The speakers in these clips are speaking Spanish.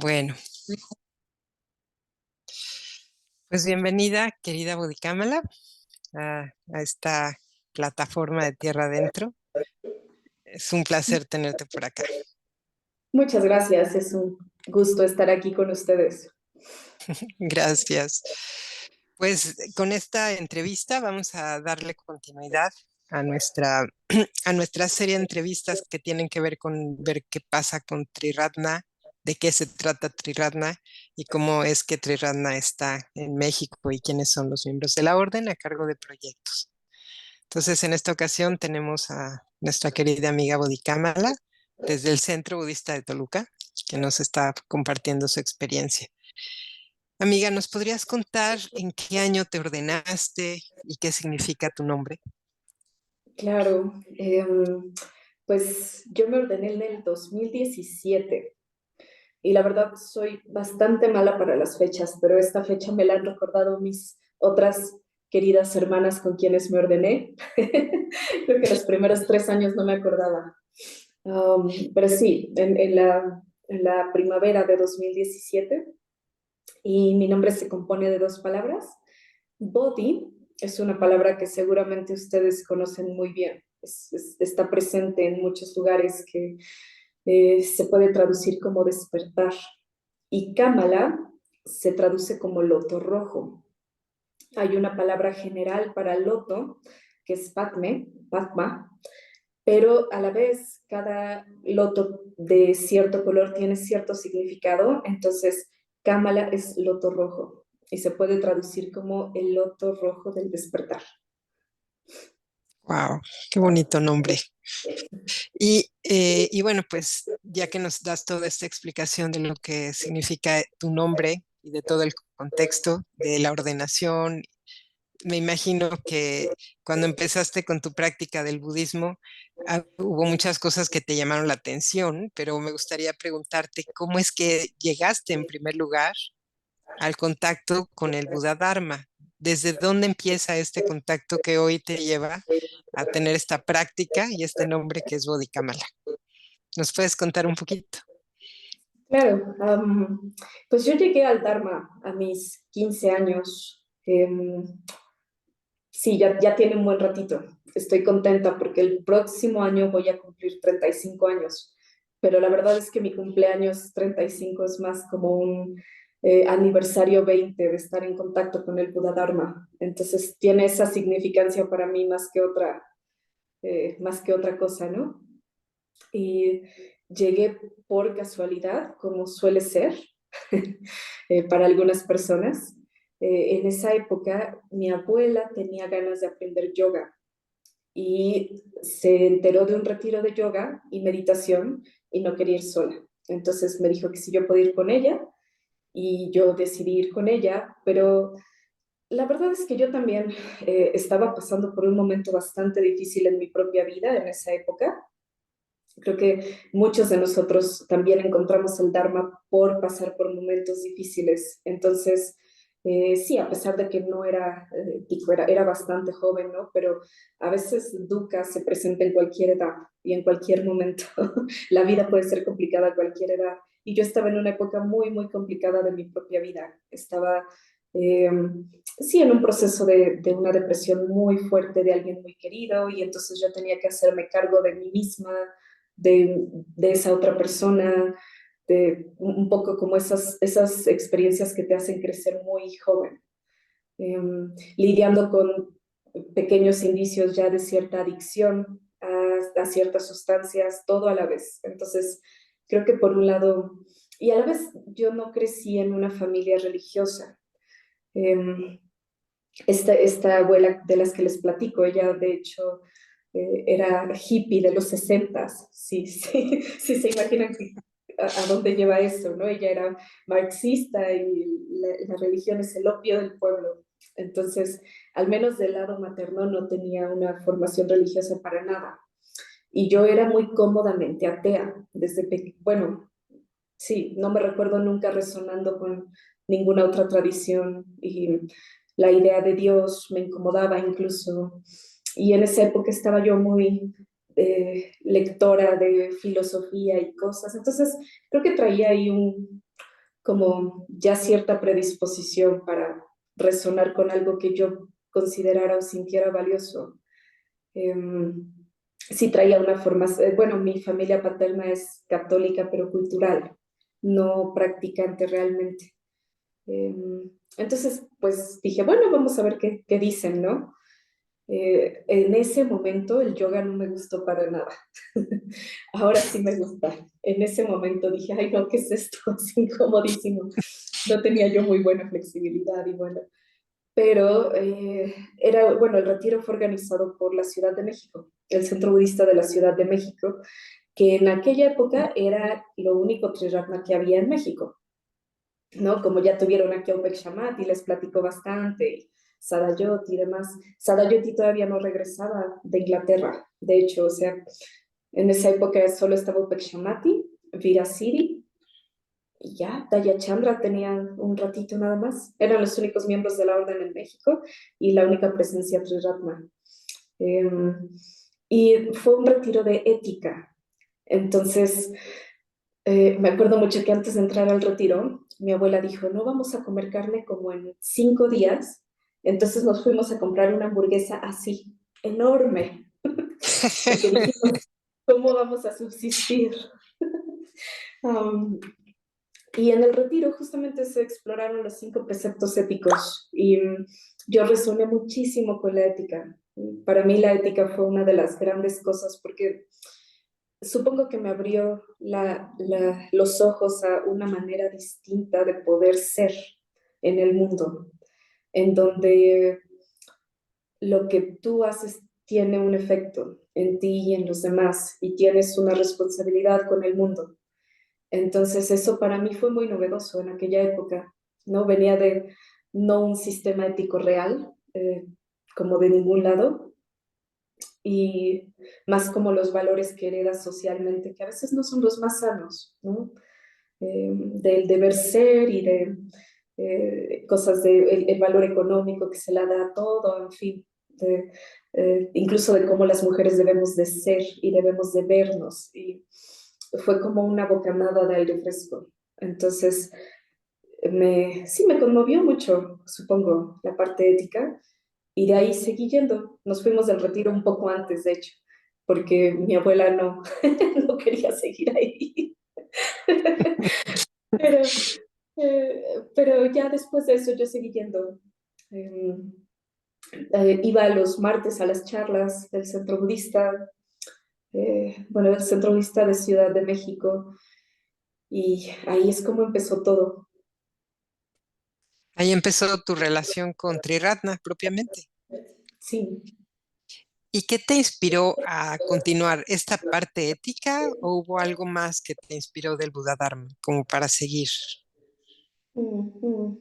Bueno, pues bienvenida, querida Bodhicámala, a esta plataforma de Tierra Adentro. Es un placer tenerte por acá. Muchas gracias, es un gusto estar aquí con ustedes. Gracias. Pues con esta entrevista vamos a darle continuidad a a nuestra serie de entrevistas que tienen que ver con ver qué pasa con Triratna, de qué se trata Triratna y cómo es que Triratna está en México y quiénes son los miembros de la orden a cargo de proyectos. Entonces, en esta ocasión tenemos a nuestra querida amiga Bodhicámala desde el Centro Budista de Toluca, que nos está compartiendo su experiencia. Amiga, ¿nos podrías contar en qué año te ordenaste y qué significa tu nombre? Claro, pues yo me ordené en el 2017 y la verdad soy bastante mala para las fechas, pero esta fecha me la han recordado mis otras queridas hermanas con quienes me ordené. Creo que los primeros 3 años no me acordaba. Pero sí, en la primavera de 2017 y mi nombre se compone de dos palabras. Body es una palabra que seguramente ustedes conocen muy bien. Está presente en muchos lugares que se puede traducir como despertar. Y Kamala se traduce como loto rojo. Hay una palabra general para loto que es Padma, pero a la vez cada loto de cierto color tiene cierto significado, entonces Kamala es loto rojo y se puede traducir como el loto rojo del despertar. Wow, qué bonito nombre. Y bueno, pues ya que nos das toda esta explicación de lo que significa tu nombre y de todo el contexto de la ordenación, me imagino que cuando empezaste con tu práctica del budismo, hubo muchas cosas que te llamaron la atención, pero me gustaría preguntarte cómo es que llegaste en primer lugar al contacto con el Buda Dharma. ¿Desde dónde empieza este contacto que hoy te lleva a tener esta práctica y este nombre que es Bodhicámala? ¿Nos puedes contar un poquito? Claro, pues yo llegué al Dharma a mis 15 años. Sí, ya tiene un buen ratito. Estoy contenta porque el próximo año voy a cumplir 35 años, pero la verdad es que mi cumpleaños 35 es más como un aniversario 20 de estar en contacto con el Buda Dharma. Entonces tiene esa significancia para mí más que otra cosa, ¿no? Y llegué por casualidad, como suele ser para algunas personas. En esa época, mi abuela tenía ganas de aprender yoga y se enteró de un retiro de yoga y meditación y no quería ir sola. Entonces me dijo que si yo podía ir con ella y yo decidí ir con ella, pero la verdad es que yo también estaba pasando por un momento bastante difícil en mi propia vida en esa época. Creo que muchos de nosotros también encontramos el Dharma por pasar por momentos difíciles. Entonces, sí, a pesar de que no era, era bastante joven, ¿no? Pero a veces dukkha se presenta en cualquier edad y en cualquier momento. La vida puede ser complicada a cualquier edad. Y yo estaba en una época muy, muy complicada de mi propia vida. Estaba, eh, sí, en un proceso de una depresión muy fuerte de alguien muy querido y entonces yo tenía que hacerme cargo de mí misma, de esa otra persona, de un poco como esas experiencias que te hacen crecer muy joven, lidiando con pequeños indicios ya de cierta adicción a ciertas sustancias, todo a la vez. Entonces, creo que por un lado, y a la vez yo no crecí en una familia religiosa. Eh, esta abuela de las que les platico, ella de hecho era hippie de los 60s, sí, sí, sí se imaginan a dónde lleva eso, ¿no? Ella era marxista y la religión es el opio del pueblo. Entonces, al menos del lado materno no tenía una formación religiosa para nada. Y yo era muy cómodamente atea desde pequeña. Bueno, sí, no me recuerdo nunca resonando con ninguna otra tradición y la idea de Dios me incomodaba incluso. Y en esa época estaba yo muy lectora de filosofía y cosas. Entonces, creo que traía ahí como ya cierta predisposición para resonar con algo que yo considerara o sintiera valioso. Sí traía una formación, bueno, mi familia paterna es católica pero cultural, no practicante realmente. Entonces, pues dije, bueno, vamos a ver qué dicen, ¿no? En ese momento el yoga no me gustó para nada. Ahora sí me gusta. En ese momento dije, ay, no, ¿qué es esto? Es incomodísimo. No tenía yo muy buena flexibilidad y bueno. Pero era, bueno, el retiro fue organizado por la Ciudad de México, el Centro Budista de la Ciudad de México, que en aquella época era lo único Triratna que había en México, ¿no? Como ya tuvieron aquí a Upek Shamat y les platico bastante, y Sadayoti y demás. Sadayoti todavía no regresaba de Inglaterra, de hecho, o sea, en esa época solo estaba Upek Shamati, Virasiri, y ya, Daya Chandra tenía un ratito nada más. Eran los únicos miembros de la orden en México y la única presencia Triratna. Eh, y fue un retiro de ética. Entonces, me acuerdo mucho que antes de entrar al retiro, mi abuela dijo, no vamos a comer carne como en 5 días. Entonces nos fuimos a comprar una hamburguesa así, enorme, porque dijimos, ¿cómo vamos a subsistir? Um, y en el retiro justamente se exploraron los 5 preceptos éticos y yo resoné muchísimo con la ética. Para mí la ética fue una de las grandes cosas porque supongo que me abrió los ojos a una manera distinta de poder ser en el mundo, en donde lo que tú haces tiene un efecto en ti y en los demás y tienes una responsabilidad con el mundo. Entonces eso para mí fue muy novedoso en aquella época, ¿no? Venía de no un sistema ético real, como de ningún lado, y más como los valores que heredas socialmente, que a veces no son los más sanos, ¿no? Del deber ser y de cosas de el valor económico que se le da a todo, en fin, incluso de cómo las mujeres debemos de ser y debemos de vernos. Y fue como una bocanada de aire fresco. Entonces, sí, me conmovió mucho, supongo, la parte ética. Y de ahí seguí yendo. Nos fuimos del retiro un poco antes, de hecho, porque mi abuela no, no quería seguir ahí. Pero, pero ya después de eso yo seguí yendo. Eh, iba a los martes a las charlas del Centro Budista, bueno, del Centro Budista de Ciudad de México, y ahí es como empezó todo. Ahí empezó tu relación con Triratna propiamente. Sí. ¿Y qué te inspiró a continuar esta parte ética o hubo algo más que te inspiró del Buda Dharma como para seguir? Mm.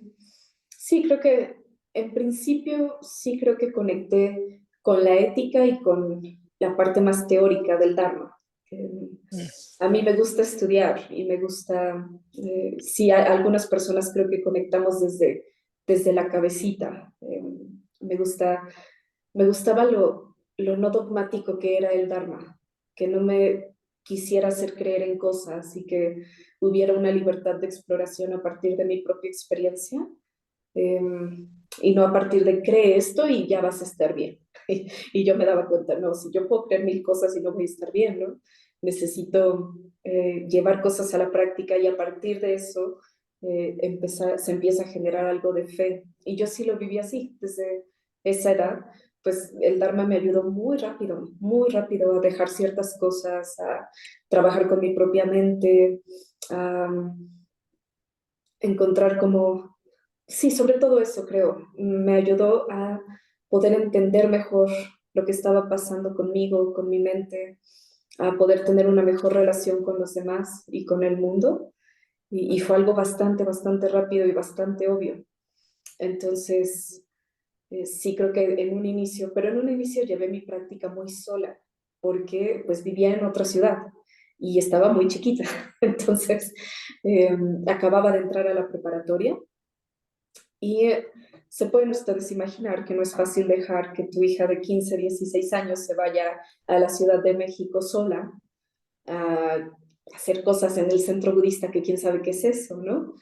Sí, creo que en principio sí creo que conecté con la ética y con la parte más teórica del Dharma. Eh, Mm. a mí me gusta estudiar y me gusta, sí, algunas personas creo que conectamos desde la cabecita. Me gustaba lo no dogmático que era el Dharma, que no me quisiera hacer creer en cosas y que hubiera una libertad de exploración a partir de mi propia experiencia, eh, y no a partir de cree esto y ya vas a estar bien. Y yo me daba cuenta, no, si yo puedo creer 1000 cosas y no voy a estar bien, ¿no? Necesito llevar cosas a la práctica y a partir de eso se empieza a generar algo de fe. Y yo sí lo viví así, desde esa edad, pues el Dharma me ayudó muy rápido a dejar ciertas cosas, a trabajar con mi propia mente, a encontrar como sí, sobre todo eso creo. Me ayudó a poder entender mejor lo que estaba pasando conmigo, con mi mente, a poder tener una mejor relación con los demás y con el mundo. Y fue algo bastante rápido y bastante obvio. Entonces, sí creo que en un inicio, pero en un inicio llevé mi práctica muy sola, porque pues vivía en otra ciudad y estaba muy chiquita. Entonces, acababa de entrar a la preparatoria y se pueden ustedes imaginar que no es fácil dejar que tu hija de 15, 16 años se vaya a la Ciudad de México sola, a hacer cosas en el centro budista que quién sabe qué es eso, ¿no?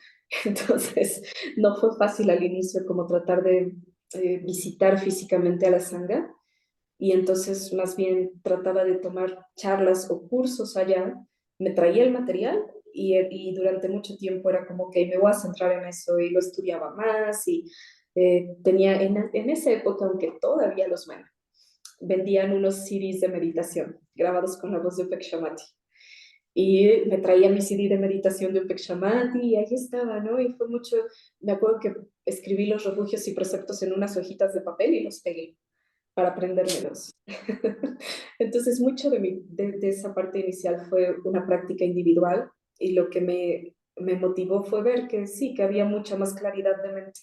Entonces, no fue fácil al inicio como tratar de visitar físicamente a la sangha, y entonces más bien trataba de tomar charlas o cursos allá, me traía el material y durante mucho tiempo era como que me voy a centrar en eso y lo estudiaba más y tenía en esa época, aunque todavía los vendían unos CDs de meditación grabados con la voz de Upek Shamati. Y me traía mi CD de meditación de Upek Shamati y ahí estaba, ¿no? Y fue mucho, me acuerdo que escribí los refugios y preceptos en unas hojitas de papel y los pegué para aprendérmelos. Entonces, mucho de esa parte inicial fue una práctica individual y lo que me motivó fue ver que sí, que había mucha más claridad de mente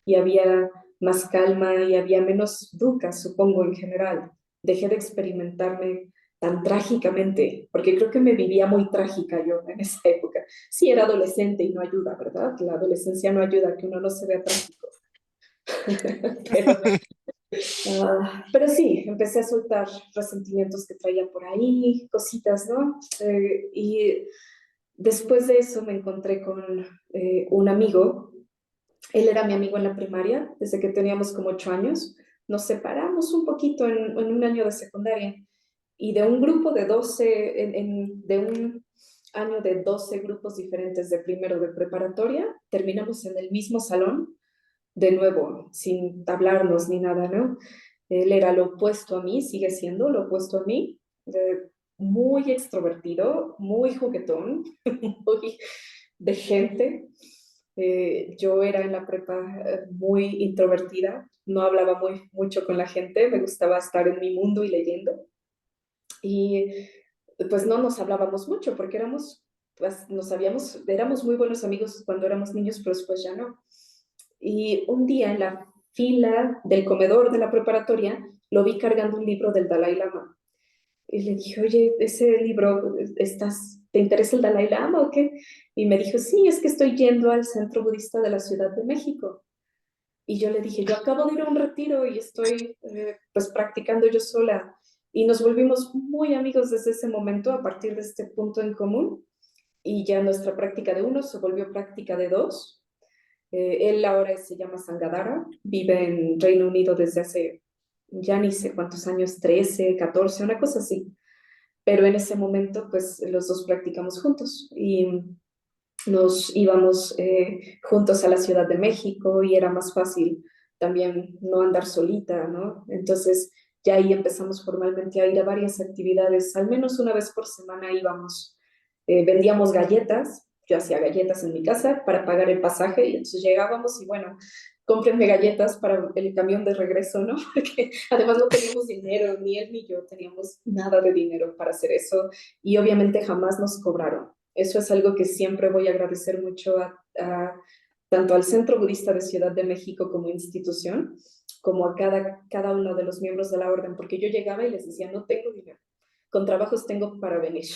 y había más calma y había menos dudas, supongo, en general. Dejé de experimentarme tan trágicamente, porque creo que me vivía muy trágica yo en esa época. Sí, era adolescente y no ayuda, ¿verdad? La adolescencia no ayuda a que uno no se vea trágico. pero, pero sí, empecé a soltar resentimientos que traía por ahí, cositas, ¿no? Y después de eso me encontré con un amigo. Él era mi amigo en la primaria, desde que teníamos como 8 años. Nos separamos un poquito en un año de secundaria. Y de un grupo de 12, de un año de 12 grupos diferentes de primero de preparatoria, terminamos en el mismo salón, de nuevo, sin hablarnos ni nada, ¿no? Él era lo opuesto a mí, sigue siendo lo opuesto a mí, muy extrovertido, muy juguetón, muy de gente. Yo era en la prepa muy introvertida, no hablaba mucho con la gente, me gustaba estar en mi mundo y leyendo. Y pues no nos hablábamos mucho porque pues, éramos muy buenos amigos cuando éramos niños, pero después ya no. Y un día en la fila del comedor de la preparatoria lo vi cargando un libro del Dalai Lama. Y le dije, oye, ese libro, ¿te interesa el Dalai Lama o qué? Y me dijo, sí, es que estoy yendo al centro budista de la Ciudad de México. Y yo le dije, yo acabo de ir a un retiro y estoy pues practicando yo sola. Y nos volvimos muy amigos desde ese momento, a partir de este punto en común. Y ya nuestra práctica de uno se volvió práctica de dos. Él ahora se llama Sangadara, vive en Reino Unido desde hace ya ni sé cuántos años, 13, 14, una cosa así. Pero en ese momento, pues los dos practicamos juntos y nos íbamos juntos a la Ciudad de México y era más fácil también no andar solita, ¿no? Entonces ya ahí empezamos formalmente a ir a varias actividades, al menos una vez por semana íbamos. Vendíamos galletas, yo hacía galletas en mi casa para pagar el pasaje y entonces llegábamos y bueno, cómprenme galletas para el camión de regreso, ¿no? Porque además no teníamos dinero, ni él ni yo teníamos nada de dinero para hacer eso y obviamente jamás nos cobraron. Eso es algo que siempre voy a agradecer mucho tanto al Centro Budista de Ciudad de México como institución, como a cada uno de los miembros de la orden, porque yo llegaba y les decía, no tengo dinero, con trabajos tengo para venir.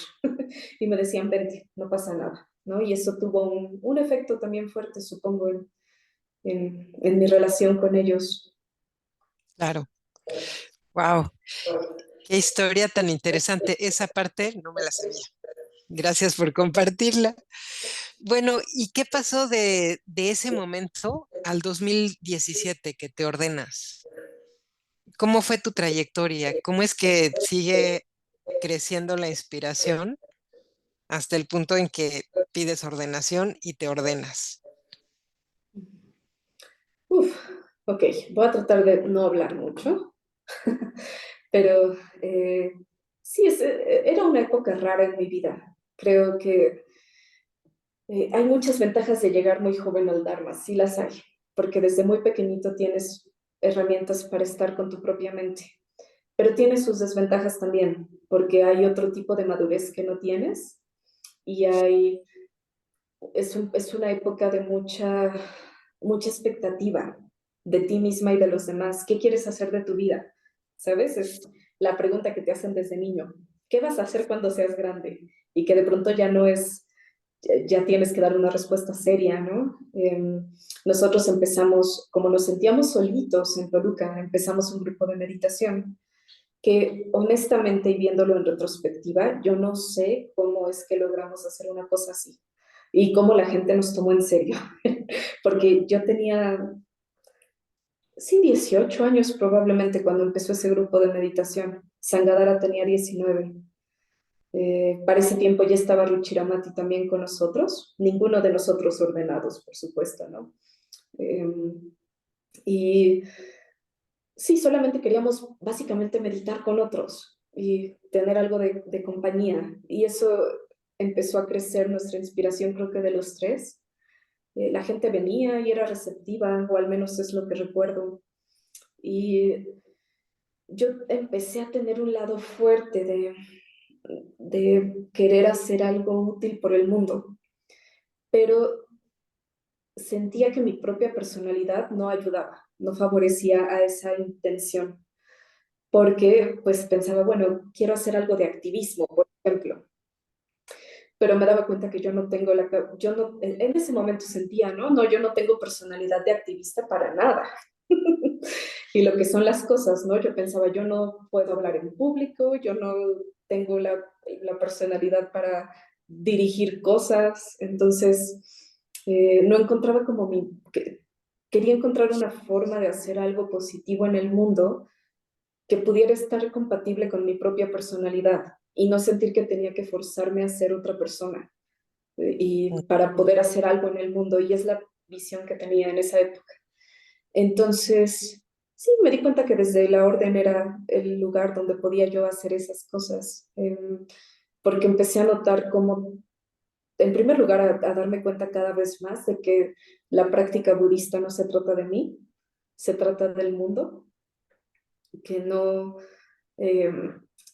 Y me decían, vente, no pasa nada, ¿no? Y eso tuvo un efecto también fuerte, supongo, en mi relación con ellos. Claro. Wow, qué historia tan interesante. Esa parte no me la sabía. Gracias por compartirla. Bueno, ¿y qué pasó de ese momento al 2017 que te ordenas? ¿Cómo fue tu trayectoria? ¿Cómo es que sigue creciendo la inspiración hasta el punto en que pides ordenación y te ordenas? Uf, ok, voy a tratar de no hablar mucho, pero sí, era una época rara en mi vida. Creo que hay muchas ventajas de llegar muy joven al Dharma, sí las hay, porque desde muy pequeñito tienes herramientas para estar con tu propia mente, pero tiene sus desventajas también, porque hay otro tipo de madurez que no tienes y es una época de mucha expectativa de ti misma y de los demás. ¿Qué quieres hacer de tu vida? ¿Sabes? Es la pregunta que te hacen desde niño. ¿Qué vas a hacer cuando seas grande? Y que de pronto ya no es, ya tienes que dar una respuesta seria, ¿no? Nosotros empezamos, como nos sentíamos solitos en Toluca, empezamos un grupo de meditación que honestamente y viéndolo en retrospectiva, yo no sé cómo es que logramos hacer una cosa así y cómo la gente nos tomó en serio, porque yo tenía, sí, 18 años probablemente cuando empezó ese grupo de meditación. Sangadara tenía 19. Para ese tiempo ya estaba Ruchiramati también con nosotros, ninguno de nosotros ordenados, por supuesto, ¿no? Eh, y sí, solamente queríamos básicamente meditar con otros y tener algo de compañía. Y eso empezó a crecer nuestra inspiración, creo que de los tres. La gente venía y era receptiva, o al menos es lo que recuerdo. Y yo empecé a tener un lado fuerte de querer hacer algo útil por el mundo, pero sentía que mi propia personalidad no ayudaba, no favorecía a esa intención, porque pues pensaba, bueno, quiero hacer algo de activismo, por ejemplo, pero me daba cuenta que yo no tengo yo no, en ese momento sentía, ¿no? No, yo no tengo personalidad de activista para nada. Y lo que son las cosas, ¿no? Yo pensaba, yo no puedo hablar en público, yo no tengo la personalidad para dirigir cosas, entonces no encontraba como quería encontrar una forma de hacer algo positivo en el mundo que pudiera estar compatible con mi propia personalidad y no sentir que tenía que forzarme a ser otra persona y para poder hacer algo en el mundo. Y es la visión que tenía en esa época. Entonces, sí, me di cuenta que desde la orden era el lugar donde podía yo hacer esas cosas, porque empecé a notar cómo, en primer lugar, a darme cuenta cada vez más de que la práctica budista no se trata de mí, se trata del mundo, que no, eh,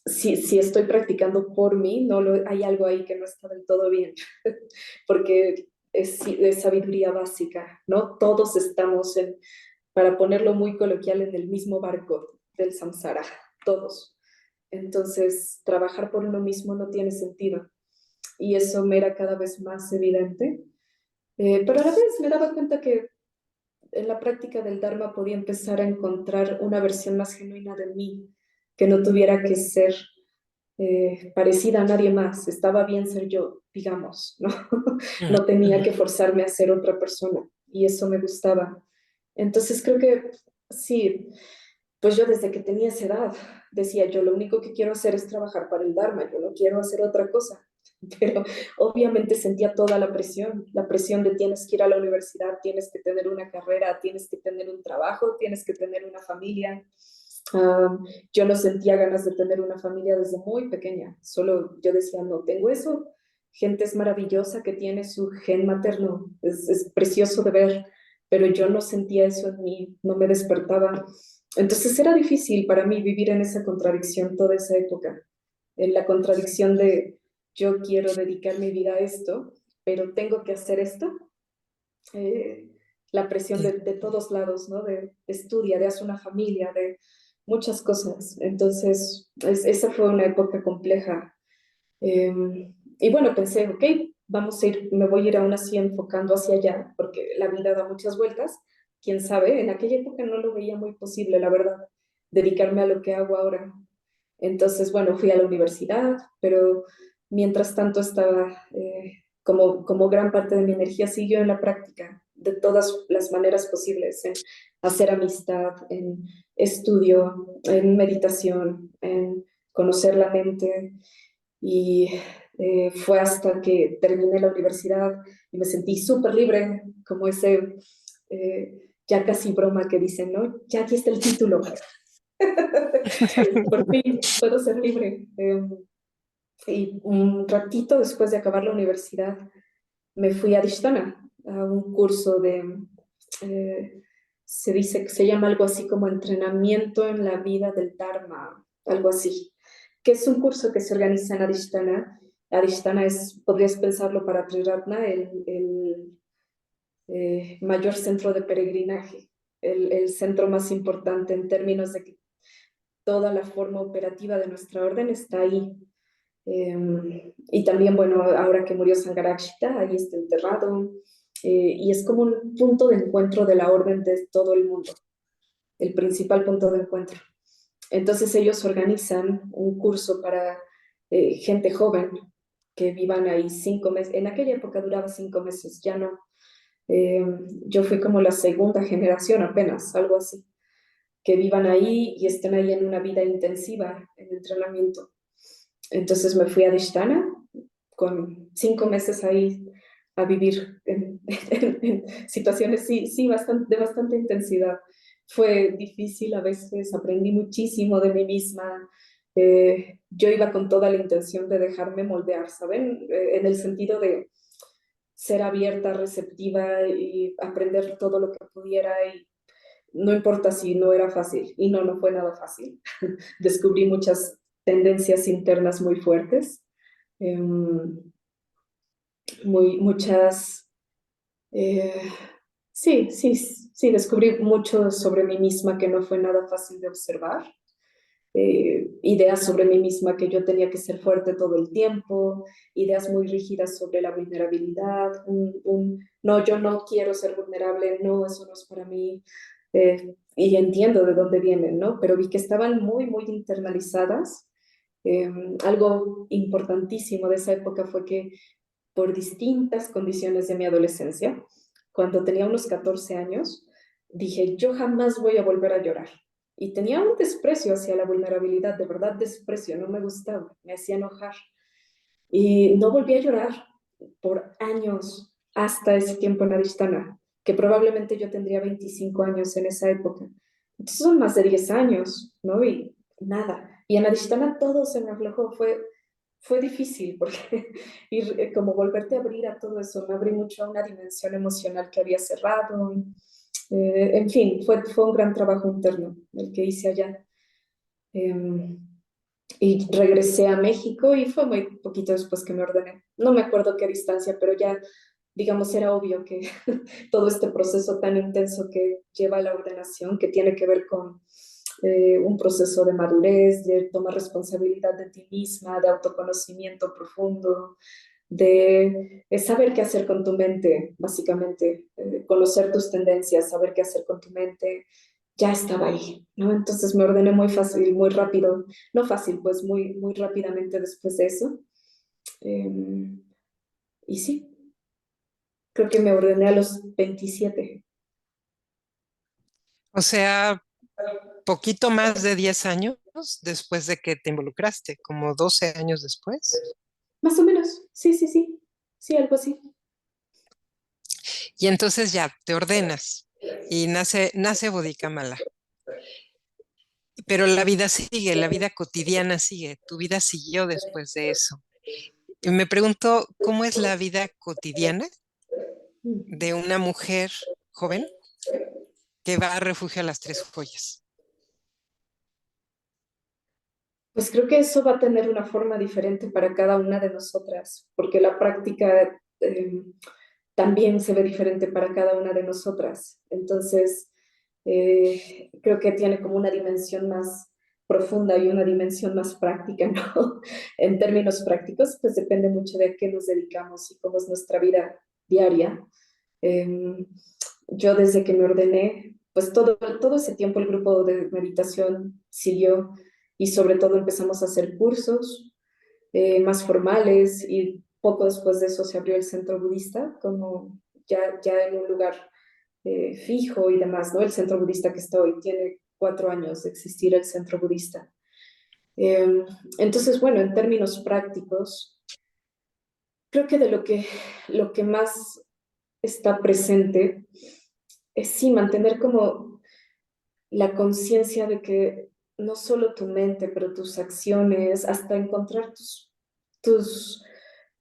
si estoy practicando por mí, hay algo ahí que no está del todo bien, porque es sabiduría básica, ¿no? Todos estamos para ponerlo muy coloquial, en el mismo barco del samsara, todos. Entonces, trabajar por uno mismo no tiene sentido y eso me era cada vez más evidente, pero a la vez me daba cuenta que en la práctica del Dharma podía empezar a encontrar una versión más genuina de mí, que no tuviera que ser parecida a nadie más. Estaba bien ser yo, digamos, ¿no? Ujú, No tenía ujú. que forzarme a ser otra persona y eso me gustaba. Entonces creo que sí, pues yo desde que tenía esa edad decía, yo lo único que quiero hacer es trabajar para el Dharma, yo no quiero hacer otra cosa. Pero obviamente sentía toda la presión de tienes que ir a la universidad, tienes que tener una carrera, tienes que tener un trabajo, tienes que tener una familia. Um, yo no sentía ganas de tener una familia desde muy pequeña, solo yo decía, no tengo eso. Gente es maravillosa que tiene su gen materno, es precioso de ver, pero yo no sentía eso en mí, no me despertaba. Entonces era difícil para mí vivir en esa contradicción toda esa época, en la contradicción de yo quiero dedicar mi vida a esto, pero tengo que hacer esto. Eh, la presión Sí. de todos lados, ¿no? De estudia, de hacer una familia, de muchas cosas. Entonces, esa fue una época compleja. Eh, y bueno, pensé, ok, vamos a ir, me voy a ir aún así enfocando hacia allá, porque la vida da muchas vueltas. Quién sabe, en aquella época no lo veía muy posible, la verdad, dedicarme a lo que hago ahora. Entonces, bueno, fui a la universidad, pero mientras tanto estaba, como gran parte de mi energía siguió en la práctica, de todas las maneras posibles, en hacer amistad, en estudio, en meditación, en conocer la mente. Y fue hasta que terminé la universidad y me sentí súper libre, como ese ya casi broma que dicen, ¿no? Ya aquí está el título. Por fin puedo ser libre. Y un ratito después de acabar la universidad me fui a Adhisthana, a un curso eh, se dice que se llama algo así como entrenamiento en la vida del Dharma, algo así, que es un curso que se organiza en Adhisthana. Adhisthana es, podrías pensarlo para Triratna, el mayor centro de peregrinaje, el centro más importante en términos de que toda la forma operativa de nuestra orden está ahí. Y también, bueno, ahora que murió Sangharakshita, ahí está enterrado. Y es como un punto de encuentro de la orden de todo el mundo, el principal punto de encuentro. Entonces ellos organizan un curso para gente joven que vivan ahí 5 meses. En aquella época duraba 5 meses, ya no. Eh, yo fui como la segunda generación apenas, algo así, que vivan ahí y estén ahí en una vida intensiva en entrenamiento. Entonces me fui a Dishtana con 5 meses ahí a vivir en situaciones, sí, sí, de bastante intensidad. Fue difícil a veces, aprendí muchísimo de mí misma. Yo iba con toda la intención de dejarme moldear, ¿saben? En el sentido de ser abierta, receptiva y aprender todo lo que pudiera y no importa si no era fácil. Y no, no fue nada fácil. Descubrí muchas tendencias internas muy fuertes, eh, muchas... eh, sí, sí, sí, descubrí mucho sobre mí misma que no fue nada fácil de observar. Ideas sobre mí misma que yo tenía que ser fuerte todo el tiempo, ideas muy rígidas sobre la vulnerabilidad, no, yo no quiero ser vulnerable, no, eso no es para mí, y entiendo de dónde vienen, ¿no? Pero vi que estaban muy, muy internalizadas. Eh, Algo importantísimo de esa época fue que por distintas condiciones de mi adolescencia, cuando tenía unos 14 años, dije, yo jamás voy a volver a llorar. Y tenía un desprecio hacia la vulnerabilidad, de verdad desprecio, no me gustaba, me hacía enojar. Y no volví a llorar por años hasta ese tiempo en Adishtana, que probablemente yo tendría 25 años en esa época. Entonces son más de 10 años, ¿no? Y nada. Y en Adishtana todo se me aflojó, fue difícil porque ir, como volverte a abrir a todo eso, me abrí mucho a una dimensión emocional que había cerrado. En fin, fue un gran trabajo interno el que hice allá. Eh, y regresé a México y fue muy poquito después que me ordené. No me acuerdo qué distancia, pero ya, digamos, era obvio que todo este proceso tan intenso que lleva a la ordenación, que tiene que ver con un proceso de madurez, de tomar responsabilidad de ti misma, de autoconocimiento profundo, de saber qué hacer con tu mente, básicamente, conocer tus tendencias, saber qué hacer con tu mente, ya estaba ahí, ¿no? Entonces me ordené muy fácil, muy rápido, no fácil, pues muy, muy rápidamente después de eso. Eh, y sí, creo que me ordené a los 27. O sea, poquito más de 10 años después de que te involucraste, como 12 años después. Más o menos, sí, sí, sí, sí, algo así. Y entonces ya te ordenas y nace Bodhidharma. Pero la vida sigue, la vida cotidiana sigue, tu vida siguió después de eso. Y me pregunto, ¿cómo es la vida cotidiana de una mujer joven que va a refugio a las Tres Joyas? Pues creo que eso va a tener una forma diferente para cada una de nosotras, porque la práctica también se ve diferente para cada una de nosotras. Entonces, creo que tiene como una dimensión más profunda y una dimensión más práctica, ¿no? En términos prácticos, pues depende mucho de a qué nos dedicamos y cómo es nuestra vida diaria. Eh, yo desde que me ordené, pues todo ese tiempo el grupo de meditación siguió y sobre todo empezamos a hacer cursos más formales y poco después de eso se abrió el centro budista como ya en un lugar fijo y demás, ¿no? El centro budista que está hoy tiene 4 años de existir el centro budista. Eh, entonces, bueno, en términos prácticos, creo que de lo que más está presente es sí mantener como la conciencia de que no solo tu mente, pero tus acciones, hasta encontrar tus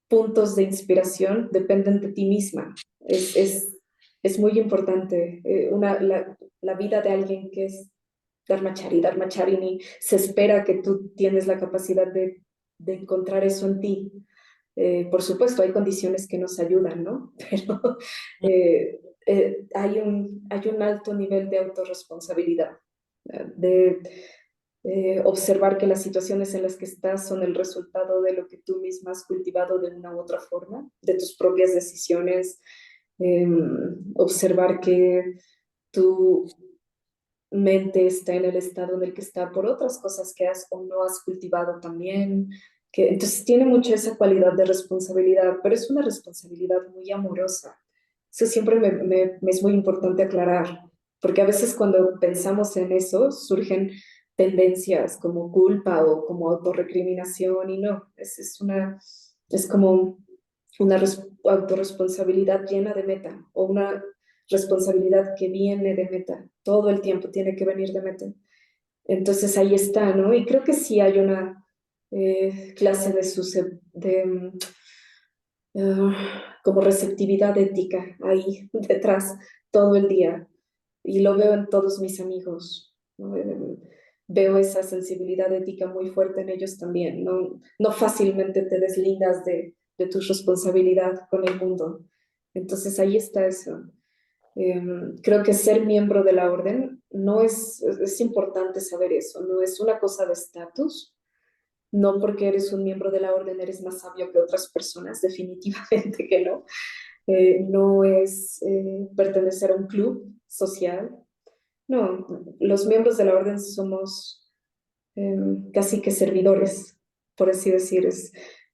puntos de inspiración dependen de ti misma. Es muy importante. La vida de alguien que es Dharmacharini, se espera que tú tienes la capacidad de encontrar eso en ti. Por supuesto, hay condiciones que nos ayudan, ¿no? Pero hay un alto nivel de autorresponsabilidad, de observar que las situaciones en las que estás son el resultado de lo que tú misma has cultivado de una u otra forma, de tus propias decisiones, observar que tú mente está en el estado en el que está por otras cosas que has o no has cultivado también. Que, entonces tiene mucho esa cualidad de responsabilidad, pero es una responsabilidad muy amorosa. Eso siempre me es muy importante aclarar, porque a veces cuando pensamos en eso surgen tendencias como culpa o como autorrecriminación y no, es como una autorresponsabilidad llena de meta o una responsabilidad que viene de meta, todo el tiempo tiene que venir de meta. Entonces ahí está, ¿no? Y creo que sí hay una clase como receptividad ética ahí detrás todo el día. Y lo veo en todos mis amigos, ¿no? Veo esa sensibilidad ética muy fuerte en ellos también. No, no fácilmente te deslindas de tu responsabilidad con el mundo. Entonces ahí está eso. Creo que ser miembro de la orden no es importante saber eso, no es una cosa de estatus, no porque eres un miembro de la orden eres más sabio que otras personas, definitivamente que no. No es pertenecer a un club social, no, los miembros de la orden somos casi que servidores, por así decir.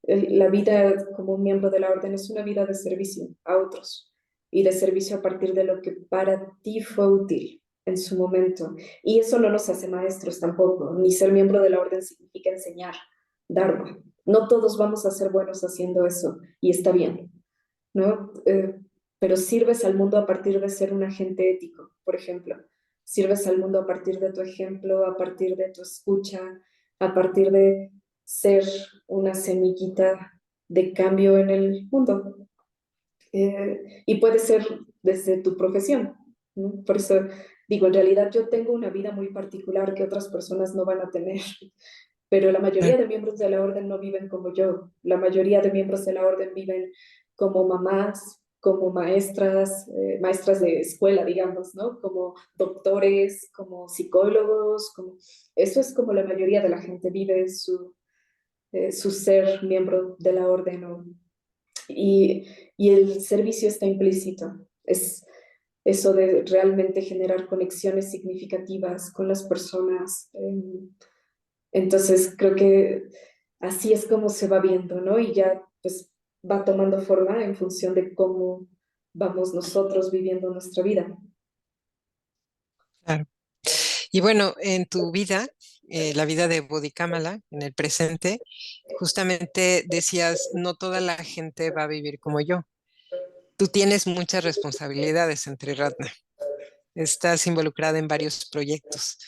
La vida como miembro de la orden es una vida de servicio a otros y de servicio a partir de lo que para ti fue útil en su momento. Y eso no nos hace maestros tampoco, ni ser miembro de la orden significa enseñar, dharma. No todos vamos a ser buenos haciendo eso y está bien, ¿no? Pero sirves al mundo a partir de ser un agente ético, por ejemplo. Sirves al mundo a partir de tu ejemplo, a partir de tu escucha, a partir de ser una semillita de cambio en el mundo. Y puede ser desde tu profesión, ¿no? Por eso digo, en realidad yo tengo una vida muy particular que otras personas no van a tener, pero la mayoría Claro. de miembros de la orden no viven como yo. La mayoría de miembros de la orden viven como mamás, como maestras, maestras de escuela, digamos, ¿no? Como doctores, como psicólogos, como... Eso es como la mayoría de la gente vive su ser miembro de la orden, ¿no? Y, y el servicio está implícito. Es eso de realmente generar conexiones significativas con las personas. Entonces, creo que así es como se va viendo, ¿no? Y ya pues va tomando forma en función de cómo vamos nosotros viviendo nuestra vida. Claro. Y bueno, en tu vida, la vida de Bodhikamaala, en el presente, justamente decías, no toda la gente va a vivir como yo. Tú tienes muchas responsabilidades entre Ratna. Estás involucrada en varios proyectos.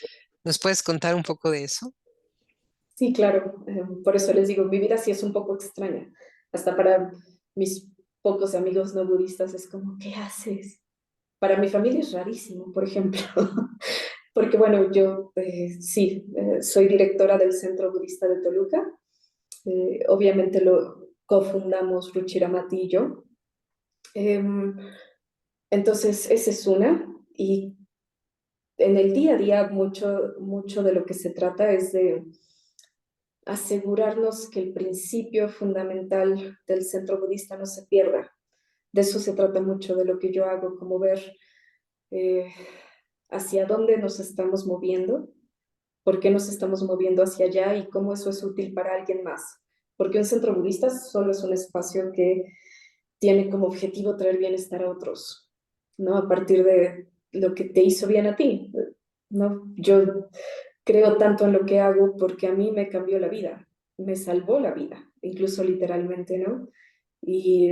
¿Nos puedes contar un poco de eso? Sí, claro, por eso les digo, mi vida sí es un poco extraña. Hasta para mis pocos amigos no budistas es como, ¿qué haces? Para mi familia es rarísimo, por ejemplo, porque bueno, yo sí, soy directora del Centro Budista de Toluca. Obviamente lo cofundamos Ruchiramati y yo. Em, entonces, esa es una. Y en el día a día, mucho de lo que se trata es de asegurarnos que el principio fundamental del centro budista no se pierda. De eso se trata mucho de lo que yo hago, como ver eh, hacia dónde nos estamos moviendo, por qué nos estamos moviendo hacia allá y cómo eso es útil para alguien más. Porque un centro budista solo es un espacio que tiene como objetivo traer bienestar a otros, ¿no? A partir de lo que te hizo bien a ti, ¿no? Yo creo tanto en lo que hago porque a mí me cambió la vida, me salvó la vida, incluso literalmente, ¿no? Y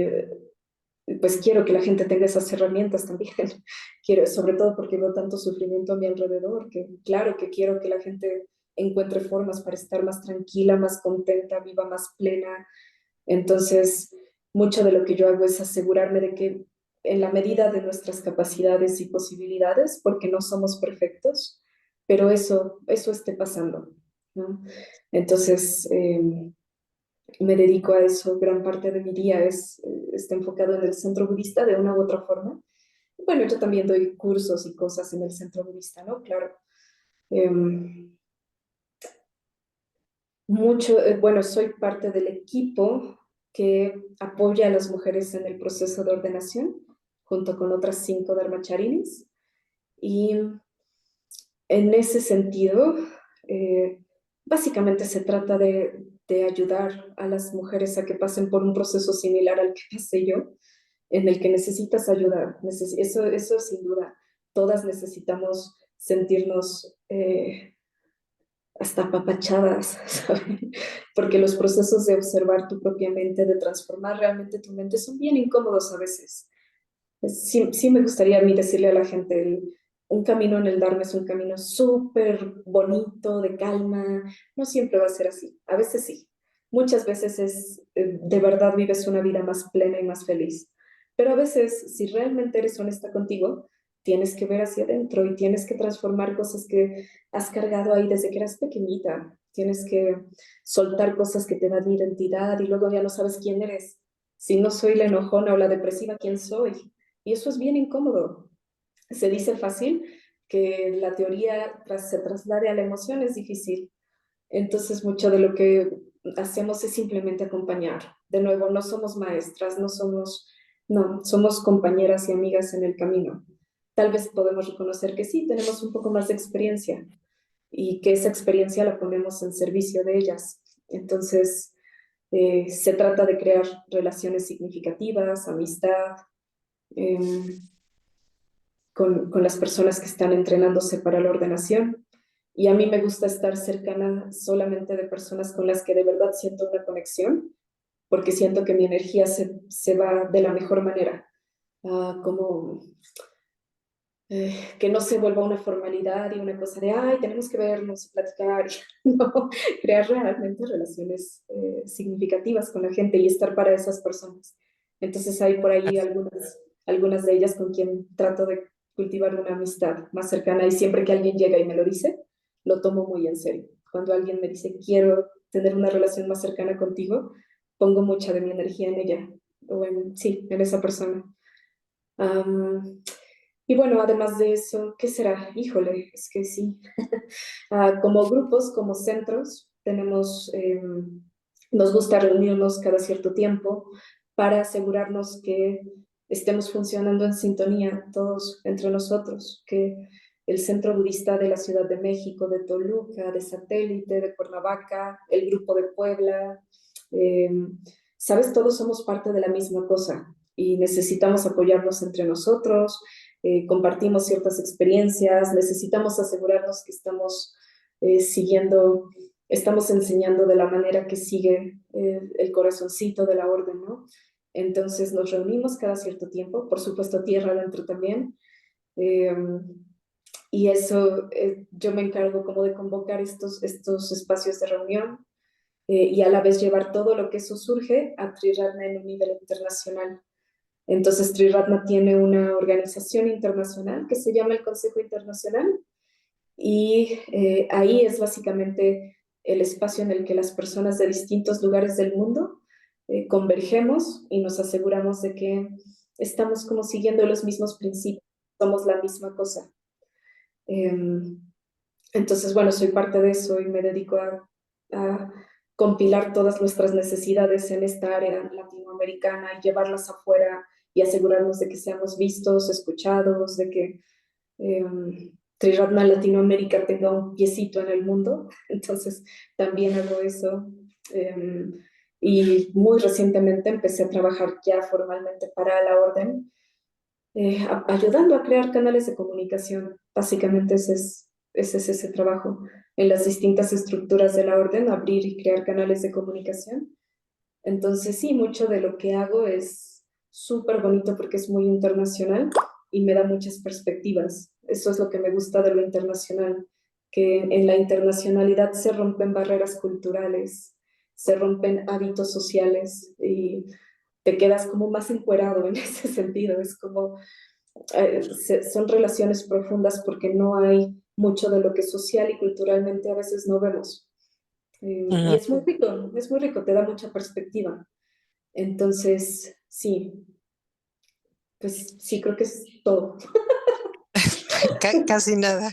pues quiero que la gente tenga esas herramientas también. Quiero, sobre todo porque veo tanto sufrimiento a mi alrededor, que claro que quiero que la gente encuentre formas para estar más tranquila, más contenta, viva más plena. Entonces, mucho de lo que yo hago es asegurarme de que en la medida de nuestras capacidades y posibilidades, porque no somos perfectos, pero eso esté pasando, ¿no? Entonces, me dedico a eso, gran parte de mi día está enfocado en el centro budista de una u otra forma. Bueno, yo también doy cursos y cosas en el centro budista, ¿no? Claro. Em, bueno, soy parte del equipo que apoya a las mujeres en el proceso de ordenación, junto con otras 5 dharmacharinis. Y En ese sentido, básicamente se trata de ayudar a las mujeres a que pasen por un proceso similar al que pasé yo, en el que necesitas ayuda. Eso sin duda, todas necesitamos sentirnos hasta apapachadas, ¿saben? Porque los procesos de observar tu propia mente, de transformar realmente tu mente, son bien incómodos a veces. Sí, sí me gustaría a mí decirle a la gente, un camino en el Dharma es un camino súper bonito, de calma. No siempre va a ser así, a veces sí. Muchas veces de verdad vives una vida más plena y más feliz. Pero a veces, si realmente eres honesta contigo, tienes que ver hacia adentro y tienes que transformar cosas que has cargado ahí desde que eras pequeñita. Tienes que soltar cosas que te dan identidad y luego ya no sabes quién eres. Si no soy la enojona o la depresiva, ¿quién soy? Y eso es bien incómodo. Se dice fácil, que la teoría se traslade a la emoción es difícil. Entonces, mucho de lo que hacemos es simplemente acompañar. De nuevo, no somos maestras, no, somos compañeras y amigas en el camino. Tal vez podemos reconocer que sí, tenemos un poco más de experiencia y que esa experiencia la ponemos en servicio de ellas. Entonces, se trata de crear relaciones significativas, amistad, eh, con las personas que están entrenándose para la ordenación. Y a mí me gusta estar cercana solamente de personas con las que de verdad siento una conexión, porque siento que mi energía se va de la mejor manera. Como que no se vuelva una formalidad y una cosa de, ay, tenemos que vernos y platicar. No, crear realmente relaciones significativas con la gente y estar para esas personas. Entonces hay por ahí algunas de ellas con quien trato de cultivar una amistad más cercana y siempre que alguien llega y me lo dice, lo tomo muy en serio. Cuando alguien me dice, quiero tener una relación más cercana contigo, pongo mucha de mi energía en ella, o sí, en esa persona. Um, y bueno, además de eso, ¿qué será? Híjole, es que sí. Como grupos, como centros, nos gusta reunirnos cada cierto tiempo para asegurarnos que estemos funcionando en sintonía todos entre nosotros, que el Centro Budista de la Ciudad de México, de Toluca, de Satélite, de Cuernavaca, el grupo de Puebla, eh, sabes, todos somos parte de la misma cosa y necesitamos apoyarnos entre nosotros, compartimos ciertas experiencias, necesitamos asegurarnos que estamos enseñando de la manera que sigue el corazoncito de la orden, ¿no? Entonces nos reunimos cada cierto tiempo, por supuesto tierra adentro también, eh, y eso yo me encargo como de convocar estos espacios de reunión y a la vez llevar todo lo que eso surge a Triratna en un nivel internacional. Entonces, Triratna tiene una organización internacional que se llama el Consejo Internacional y ahí es básicamente el espacio en el que las personas de distintos lugares del mundo convergemos y nos aseguramos de que estamos como siguiendo los mismos principios, somos la misma cosa. Entonces, bueno, soy parte de eso y me dedico a compilar todas nuestras necesidades en esta área latinoamericana y llevarlas afuera y asegurarnos de que seamos vistos, escuchados, de que Triratna Latinoamérica tenga un piecito en el mundo. Entonces, también hago eso. Y muy recientemente empecé a trabajar ya formalmente para la orden, ayudando a crear canales de comunicación. Básicamente ese es ese trabajo en las distintas estructuras de la orden, abrir y crear canales de comunicación. Entonces sí, mucho de lo que hago es súper bonito porque es muy internacional y me da muchas perspectivas. Eso es lo que me gusta de lo internacional, que en la internacionalidad se rompen barreras culturales, se rompen hábitos sociales y te quedas como más encuerado en ese sentido. Es como son relaciones profundas porque no hay mucho de lo que social y culturalmente a veces no vemos. Y Ujú. es muy rico, te da mucha perspectiva. Entonces, sí, pues sí, creo que es todo. Casi nada.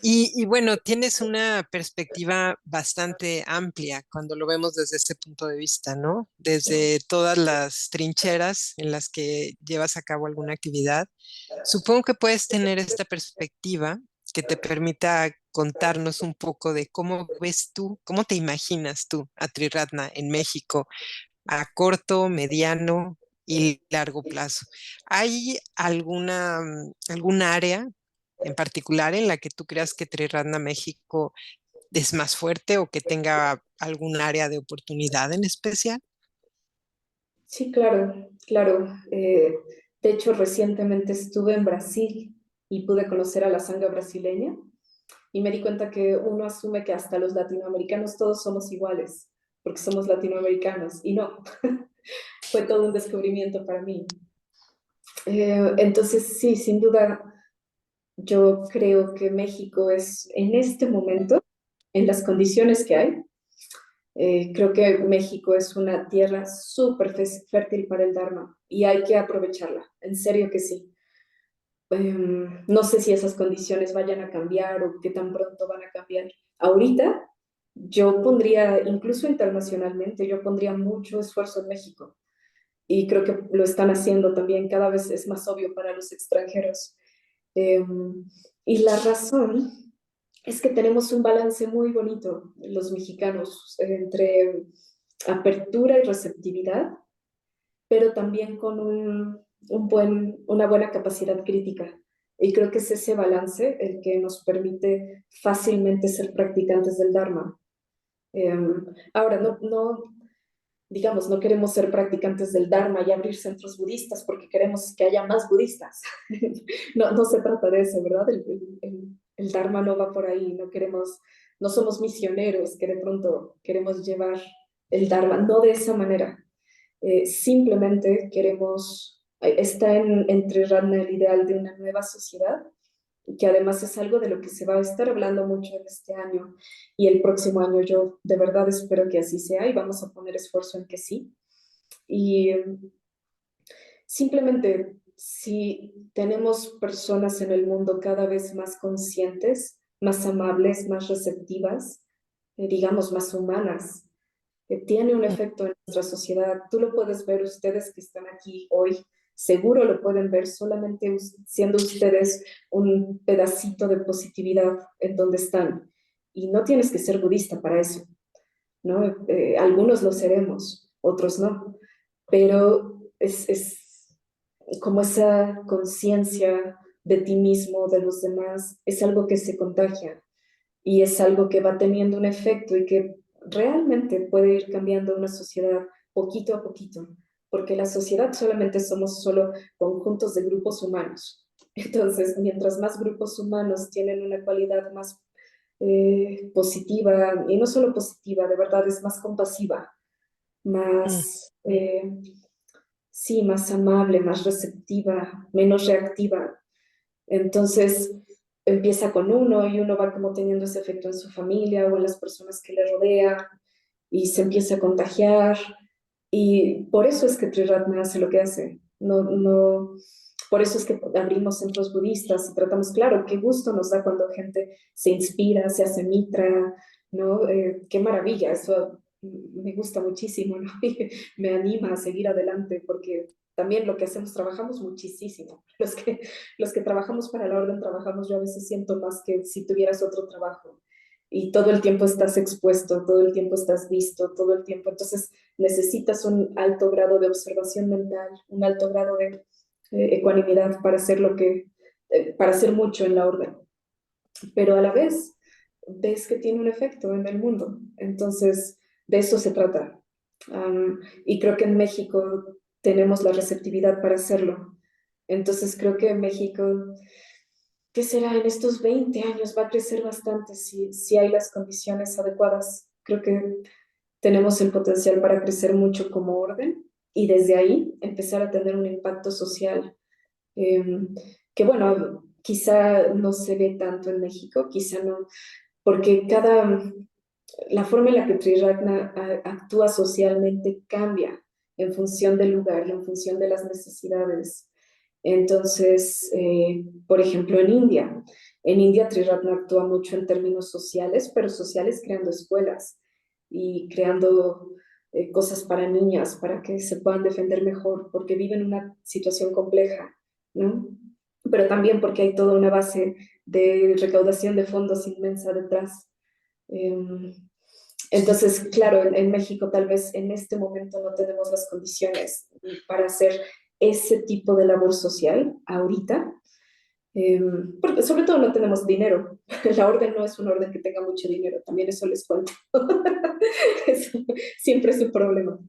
Y bueno, tienes una perspectiva bastante amplia cuando lo vemos desde ese punto de vista, ¿no? Desde todas las trincheras en las que llevas a cabo alguna actividad. Supongo que puedes tener esta perspectiva que te permita contarnos un poco de cómo ves tú, cómo te imaginas tú a Triratna en México a corto, mediano y largo plazo. ¿Hay algún área en particular en la que tú creas que Triratna México es más fuerte o que tenga algún área de oportunidad en especial? Sí, claro, claro. De hecho, recientemente estuve en Brasil y pude conocer a la sanga brasileña y me di cuenta que uno asume que hasta los latinoamericanos todos somos iguales, porque somos latinoamericanos, y no, fue todo un descubrimiento para mí. Entonces, sí, sin duda, yo creo que México es en este momento, en las condiciones que hay, creo que México es una tierra súper fértil para el Dharma y hay que aprovecharla, en serio que sí. No sé si esas condiciones vayan a cambiar o qué tan pronto van a cambiar. Ahorita yo pondría, incluso internacionalmente, yo pondría mucho esfuerzo en México y creo que lo están haciendo también, cada vez es más obvio para los extranjeros. Eh, y la razón es que tenemos un balance muy bonito, los mexicanos, entre apertura y receptividad, pero también con una buena capacidad crítica. Y creo que es ese balance el que nos permite fácilmente ser practicantes del Dharma. Eh, Ahora, digamos, no queremos ser practicantes del Dharma y abrir centros budistas porque queremos que haya más budistas. No se trata de eso, ¿verdad? El Dharma no va por ahí, no somos misioneros que de pronto queremos llevar el Dharma, no de esa manera. Simplemente queremos, está entre Radna el ideal de una nueva sociedad, que además es algo de lo que se va a estar hablando mucho en este año y el próximo año. Yo de verdad espero que así sea y vamos a poner esfuerzo en que sí. Y simplemente, si tenemos personas en el mundo cada vez más conscientes, más amables, más receptivas, digamos, más humanas, tiene un efecto en nuestra sociedad. Tú lo puedes ver, ustedes que están aquí hoy, seguro lo pueden ver solamente siendo ustedes un pedacito de positividad en donde están. Y no tienes que ser budista para eso, ¿no? Algunos lo seremos, otros no, pero es como esa conciencia de ti mismo, de los demás, es algo que se contagia y es algo que va teniendo un efecto y que realmente puede ir cambiando una sociedad poquito a poquito, porque la sociedad solamente somos solo conjuntos de grupos humanos. Entonces, mientras más grupos humanos tienen una cualidad más positiva, y no solo positiva, de verdad es más compasiva, Mm. más, sí, más amable, más receptiva, menos reactiva. Entonces empieza con uno y uno va como teniendo ese efecto en su familia o en las personas que le rodean y se empieza a contagiar. Y por eso es que Triratna hace lo que hace. Por eso es que abrimos centros budistas y tratamos, claro, qué gusto nos da cuando gente se inspira, se hace mitra, ¿no? Qué maravilla, eso me gusta muchísimo, ¿no? Y me anima a seguir adelante porque también lo que hacemos, trabajamos muchísimo. Los que trabajamos para la orden, trabajamos, yo a veces siento más que si tuvieras otro trabajo. Y todo el tiempo estás expuesto, todo el tiempo estás visto, todo el tiempo. Entonces necesitas un alto grado de observación mental, un alto grado de ecuanimidad para hacer para hacer mucho en la orden. Pero a la vez ves que tiene un efecto en el mundo. Entonces, de eso se trata. Y creo que en México tenemos la receptividad para hacerlo. Entonces, creo que México, ¿qué será? En estos 20 años va a crecer bastante si hay las condiciones adecuadas. Creo que tenemos el potencial para crecer mucho como orden y desde ahí empezar a tener un impacto social eh, que, bueno, quizá no se ve tanto en México, quizá no, porque la forma en la que Triragna actúa socialmente cambia en función del lugar y en función de las necesidades. Entonces, por ejemplo, en India Triratna actúa mucho en términos sociales, pero sociales creando escuelas y creando cosas para niñas, para que se puedan defender mejor, porque viven una situación compleja, ¿no? Pero también porque hay toda una base de recaudación de fondos inmensa detrás. Em, entonces, claro, en México tal vez en este momento no tenemos las condiciones para hacer ese tipo de labor social ahorita, porque sobre todo no tenemos dinero. La orden no es una orden que tenga mucho dinero, también eso les cuento. Eso siempre es un problema.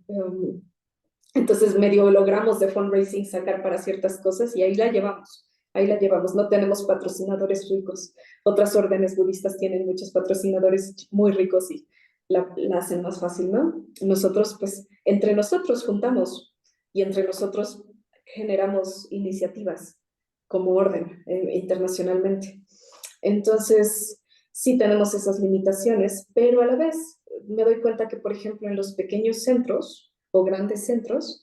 Entonces medio logramos de fundraising sacar para ciertas cosas y ahí la llevamos. Ahí la llevamos. No tenemos patrocinadores ricos. Otras órdenes budistas tienen muchos patrocinadores muy ricos y la hacen más fácil, ¿no? Nosotros, pues, entre nosotros juntamos y entre nosotros generamos iniciativas como orden internacionalmente. Entonces, sí tenemos esas limitaciones, pero a la vez me doy cuenta que, por ejemplo, en los pequeños centros o grandes centros,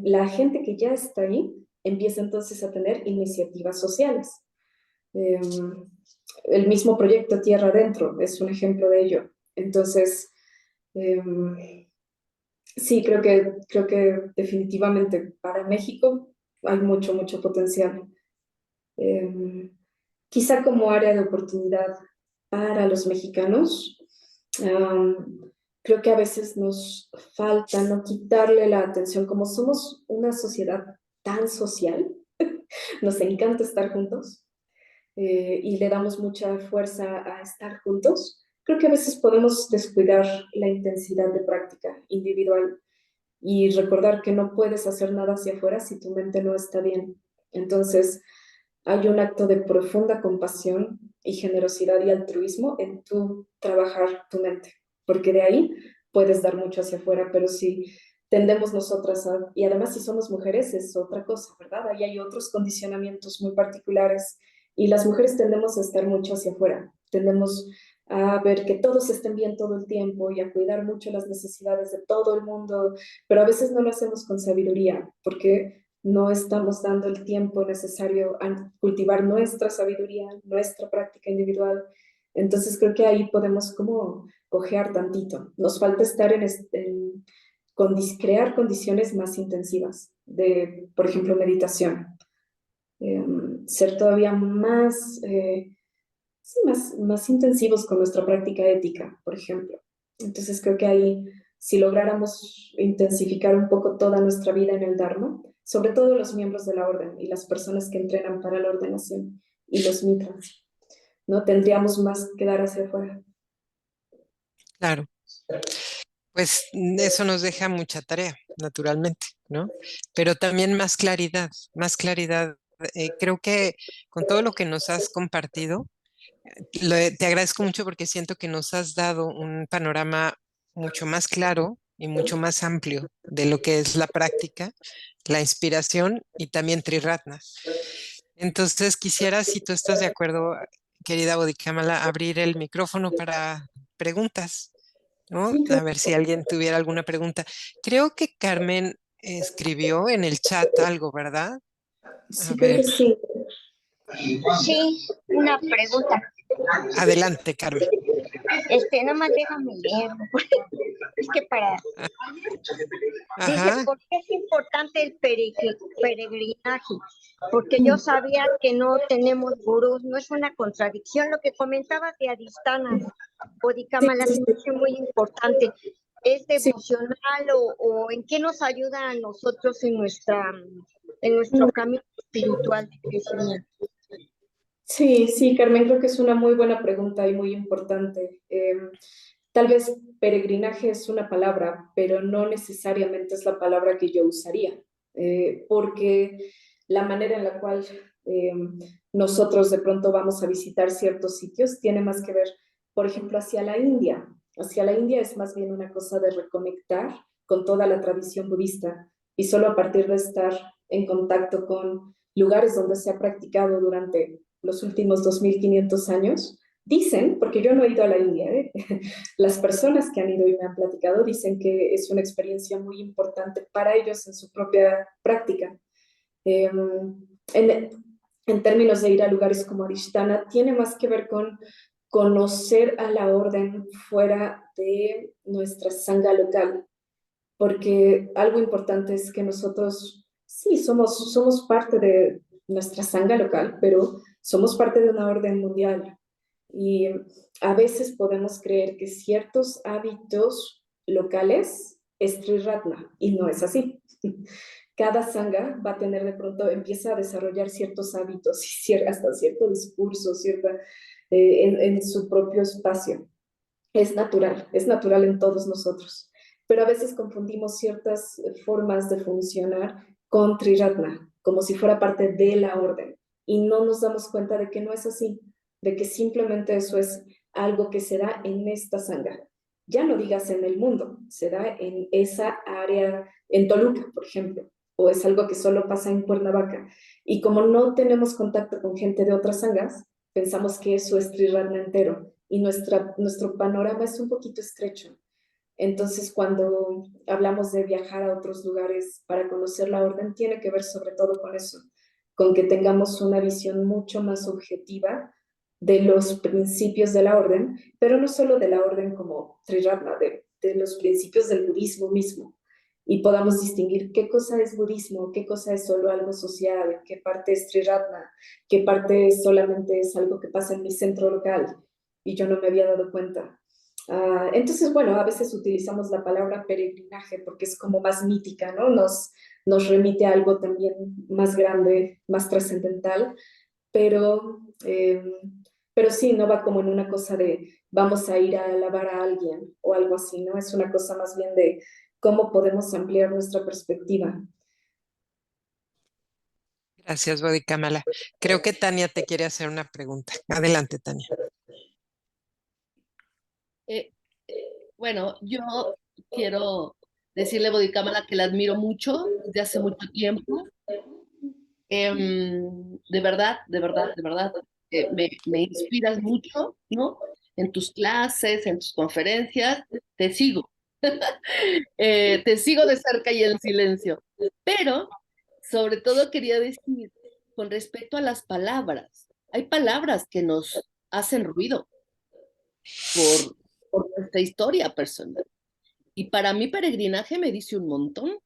la gente que ya está ahí empieza entonces a tener iniciativas sociales. Eh, el mismo proyecto Tierra Adentro es un ejemplo de ello. Entonces, sí, creo que definitivamente para México hay mucho, mucho potencial. Eh, Quizá como área de oportunidad para los mexicanos, creo que a veces nos falta no quitarle la atención, como somos una sociedad tan social, nos encanta estar juntos y le damos mucha fuerza a estar juntos. Creo que a veces podemos descuidar la intensidad de práctica individual y recordar que no puedes hacer nada hacia afuera si tu mente no está bien. Entonces, hay un acto de profunda compasión y generosidad y altruismo en tu trabajar tu mente, porque de ahí puedes dar mucho hacia afuera, pero si tendemos nosotras a, y además si somos mujeres es otra cosa, ¿verdad? Ahí hay otros condicionamientos muy particulares y las mujeres tendemos a estar mucho hacia afuera, tendemos a ver que todos estén bien todo el tiempo y a cuidar mucho las necesidades de todo el mundo, pero a veces no lo hacemos con sabiduría, porque no estamos dando el tiempo necesario a cultivar nuestra sabiduría, nuestra práctica individual. Entonces creo que ahí podemos como cojear tantito. Nos falta estar crear condiciones más intensivas de, por ejemplo, meditación. Ser todavía más, sí, más intensivos con nuestra práctica ética, por ejemplo. Entonces creo que ahí, si lográramos intensificar un poco toda nuestra vida en el Dharma, sobre todo los miembros de la orden y las personas que entrenan para la ordenación y los mitras, ¿no? Tendríamos más que dar hacia afuera. Claro, pues eso nos deja mucha tarea, naturalmente, ¿no? Pero también más claridad, más claridad. Creo que con todo lo que nos has compartido, te agradezco mucho porque siento que nos has dado un panorama mucho más claro y mucho más amplio de lo que es la práctica, la inspiración y también Triratna. Entonces quisiera, si tú estás de acuerdo, querida Bodhikамala, abrir el micrófono para preguntas, ¿no? Sí, A claro. ver si alguien tuviera alguna pregunta. Creo que Carmen escribió en el chat algo, ¿verdad? A Sí, creo ver, que sí. Sí, una pregunta. adelante, Carmen. Nada más déjame leer. Es que para. Dice, Ajá. ¿por qué es importante el peregrinaje? Porque yo sabía que no tenemos gurús, no es una contradicción. Lo que comentabas de Adistana, Sí, Bodhikama, sí, se me hace muy importante. ¿Es sí. devocional o en qué nos ayuda a nosotros en nuestro camino espiritual de crecimiento? Sí, sí, Carmen, creo que es una muy buena pregunta y muy importante. Tal vez peregrinaje es una palabra, pero no necesariamente es la palabra que yo usaría, porque la manera en la cual eh, nosotros de pronto vamos a visitar ciertos sitios tiene más que ver, por ejemplo, hacia la India. Hacia la India es más bien una cosa de reconectar con toda la tradición budista y solo a partir de estar en contacto con lugares donde se ha practicado durante los últimos 2500 años, dicen, porque yo no he ido a la India, las personas que han ido y me han platicado dicen que es una experiencia muy importante para ellos en su propia práctica. Eh, en, en términos de ir a lugares como Adhisthana, tiene más que ver con conocer a la orden fuera de nuestra sangha local, porque algo importante es que nosotros, sí, somos parte de nuestra sangha local, pero somos parte de una orden mundial. Y a veces podemos creer que ciertos hábitos locales es Triratna, y no es así. Cada sangha va a tener de pronto, empieza a desarrollar ciertos hábitos y hasta cierto discurso, en su propio espacio. Es natural en todos nosotros, pero a veces confundimos ciertas formas de funcionar con Triratna, como si fuera parte de la orden, y no nos damos cuenta de que no es así, de que simplemente eso es algo que se da en esta sangha. Ya no digas en el mundo, se da en esa área, en Toluca, por ejemplo, o es algo que solo pasa en Cuernavaca. Y como no tenemos contacto con gente de otras sanghas, pensamos que eso es Triratna entero y nuestro panorama es un poquito estrecho. Entonces, cuando hablamos de viajar a otros lugares para conocer la orden, tiene que ver sobre todo con eso, con que tengamos una visión mucho más objetiva de los principios de la orden, pero no solo de la orden como Triratna, de los principios del budismo mismo, y podamos distinguir qué cosa es budismo, qué cosa es solo algo social, qué parte es Triratna, qué parte solamente es algo que pasa en mi centro local y yo no me había dado cuenta. Entonces, bueno, a veces utilizamos la palabra peregrinaje porque es como más mítica, ¿no? Nos remite a algo también más grande, más trascendental, pero, eh, pero sí, no va como en una cosa de vamos a ir a alabar a alguien o algo así, ¿no? Es una cosa más bien de cómo podemos ampliar nuestra perspectiva. Gracias, Bodhi Kamala. Creo que Tania te quiere hacer una pregunta. Adelante, Tania. Eh, bueno, yo quiero decirle a Bodhicámara que la admiro mucho desde hace mucho tiempo. De verdad, de verdad, de verdad, me inspiras mucho, ¿no? En tus clases, en tus conferencias, te sigo. Te sigo de cerca y en silencio. Pero, sobre todo, quería decir, con respecto a las palabras, hay palabras que nos hacen ruido por nuestra historia personal. Y para mí peregrinaje me dice un montón.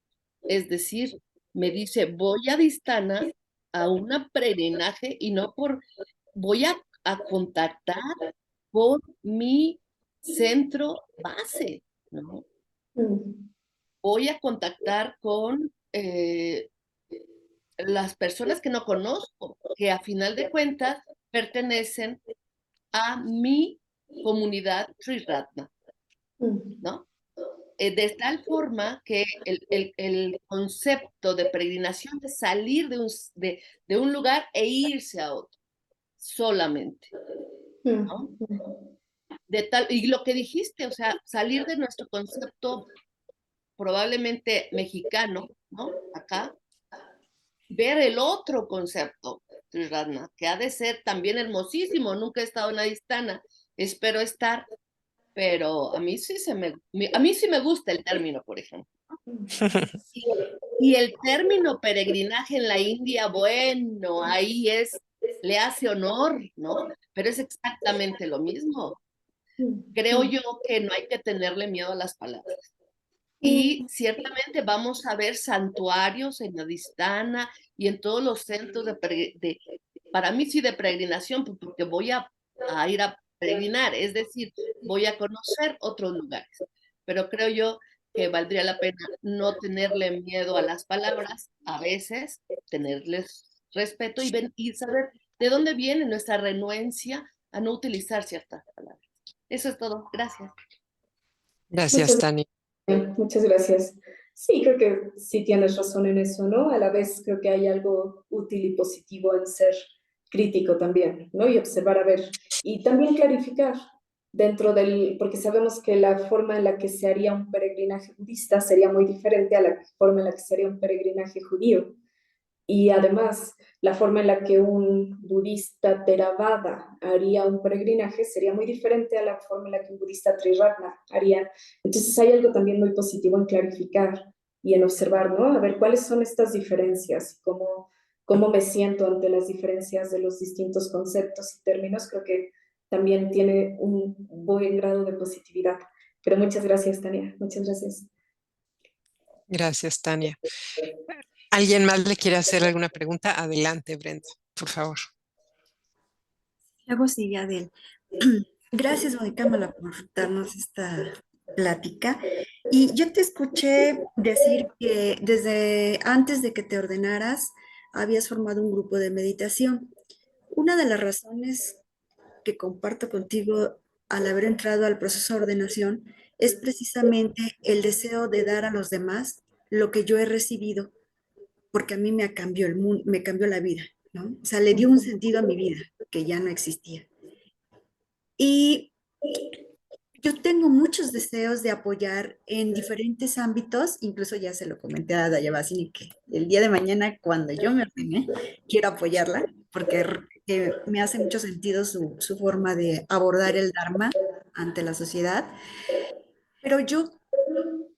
Es decir, me dice, voy a Distana a un peregrinaje y no voy a contactar por mi centro base, ¿no? Mm. Voy a contactar con las personas que no conozco, que a final de cuentas pertenecen a mi comunidad Triratna, Mm. ¿no? De tal forma que el concepto de peregrinación es salir de un lugar e irse a otro, solamente, ¿no? Mm. Y lo que dijiste, o sea, salir de nuestro concepto probablemente mexicano, ¿no? Acá, ver el otro concepto, Radna, que ha de ser también hermosísimo. Nunca he estado en Adistana, espero estar, pero a mí a mí sí me gusta el término, por ejemplo. Y el término peregrinaje en la India, bueno, ahí le hace honor, ¿no? Pero es exactamente lo mismo. Creo yo que no hay que tenerle miedo a las palabras. Y ciertamente vamos a ver santuarios en Adistana y en todos los centros para mí sí de peregrinación, porque voy a ir a peregrinar, es decir, voy a conocer otros lugares. Pero creo yo que valdría la pena no tenerle miedo a las palabras, a veces tenerles respeto y saber de dónde viene nuestra renuencia a no utilizar ciertas palabras. Eso es todo. Gracias. Gracias, Tania. Muchas gracias. Sí, creo que sí tienes razón en eso, ¿no? A la vez creo que hay algo útil y positivo en ser crítico también, ¿no? Y observar, a ver, y también clarificar porque sabemos que la forma en la que se haría un peregrinaje budista sería muy diferente a la forma en la que se haría un peregrinaje judío. Y además, la forma en la que un budista Theravada haría un peregrinaje sería muy diferente a la forma en la que un budista Triratna haría. Entonces hay algo también muy positivo en clarificar y en observar, ¿no? A ver cuáles son estas diferencias, cómo cómo me siento ante las diferencias de los distintos conceptos y términos, creo que también tiene un buen grado de positividad. Pero muchas gracias, Tania. Muchas gracias. Gracias, Tania. ¿Alguien más le quiere hacer alguna pregunta? Adelante, Brenda, por favor. Hago sí, Adel. Gracias, Mónica Mala, por darnos esta plática. Y yo te escuché decir que desde antes de que te ordenaras, habías formado un grupo de meditación. Una de las razones que comparto contigo al haber entrado al proceso de ordenación es precisamente el deseo de dar a los demás lo que yo he recibido, porque a mí me cambió el mundo, me cambió la vida, ¿no? O sea, le dio un sentido a mi vida que ya no existía. Y yo tengo muchos deseos de apoyar en diferentes ámbitos, incluso ya se lo comenté a Dayabasini que el día de mañana, cuando yo me ordene, quiero apoyarla, porque me hace mucho sentido su forma de abordar el Dharma ante la sociedad. Pero yo,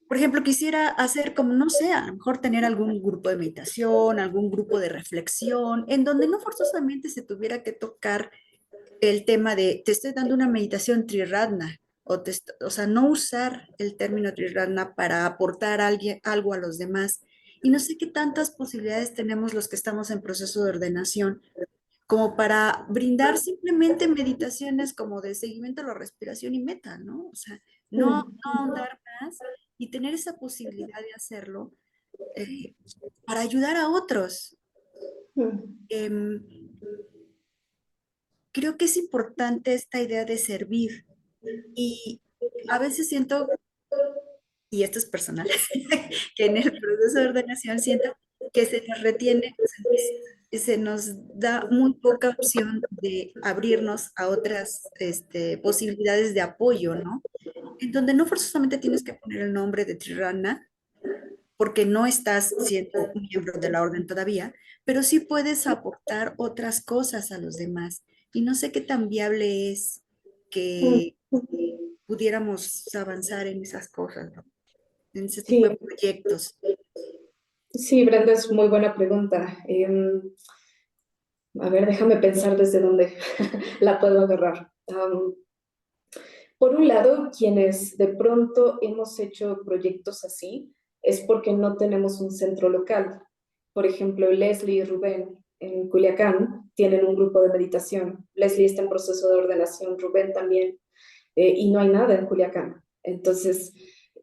por ejemplo, quisiera hacer como, no sé, a lo mejor tener algún grupo de meditación, algún grupo de reflexión, en donde no forzosamente se tuviera que tocar el tema de te estoy dando una meditación triratna, o sea, no usar el término triratna para aportar algo a los demás. Y no sé qué tantas posibilidades tenemos los que estamos en proceso de ordenación, como para brindar simplemente meditaciones como de seguimiento a la respiración y meta, ¿no? O sea, no ahondar más y tener esa posibilidad de hacerlo eh, para ayudar a otros. Em, Creo que es importante esta idea de servir y a veces siento, y esto es personal, que en el proceso de ordenación siento que se nos retiene, se nos da muy poca opción de abrirnos a otras posibilidades de apoyo, ¿no? En donde no forzosamente tienes que poner el nombre de Trirana, porque no estás siendo un miembro de la orden todavía, pero sí puedes aportar otras cosas a los demás. Y no sé qué tan viable es que pudiéramos avanzar en esas cosas, ¿no? En ese tipo de Sí, proyectos. sí, Brenda, es muy buena pregunta. A ver, déjame pensar desde dónde la puedo agarrar. Por un lado, quienes de pronto hemos hecho proyectos así es porque no tenemos un centro local. Por ejemplo, Leslie y Rubén en Culiacán tienen un grupo de meditación. Leslie está en proceso de ordenación, Rubén también, y no hay nada en Culiacán. Entonces,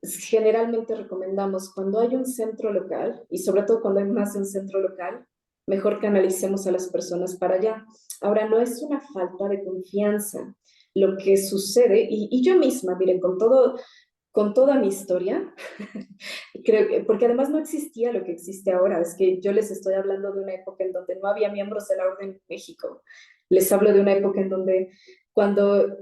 generalmente recomendamos cuando hay un centro local, y sobre todo cuando hay más de un centro local, mejor canalicemos a las personas para allá. Ahora, no es una falta de confianza. Lo que sucede, y yo misma, miren, con toda mi historia, creo que, porque además no existía lo que existe ahora, es que yo les estoy hablando de una época en donde no había miembros de la Orden en México, les hablo de una época en donde cuando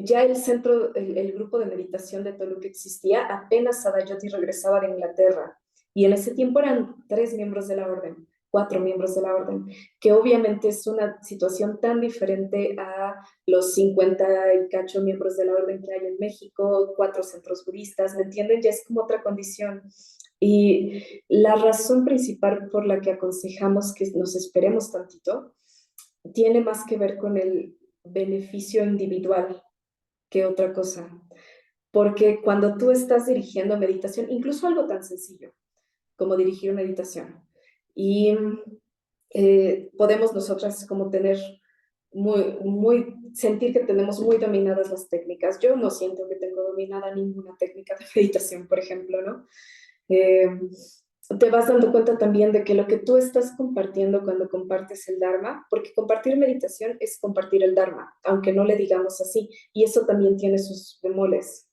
ya el centro, el grupo de meditación de Toluca existía, apenas Sadayoti regresaba de Inglaterra. Y en ese tiempo eran 3 miembros de la orden, 4 miembros de la orden, que obviamente es una situación tan diferente a los 50 y cacho miembros de la orden que hay en México, 4 centros budistas, ¿me entienden? Ya es como otra condición. Y la razón principal por la que aconsejamos que nos esperemos tantito tiene más que ver con el beneficio individual que otra cosa. Porque cuando tú estás dirigiendo meditación, incluso algo tan sencillo como dirigir meditación, y podemos nosotras como tener sentir que tenemos muy dominadas las técnicas. Yo no siento que tengo dominada ninguna técnica de meditación, por ejemplo, ¿no? Eh, Te vas dando cuenta también de que lo que tú estás compartiendo cuando compartes el Dharma, porque compartir meditación es compartir el Dharma, aunque no le digamos así, y eso también tiene sus bemoles.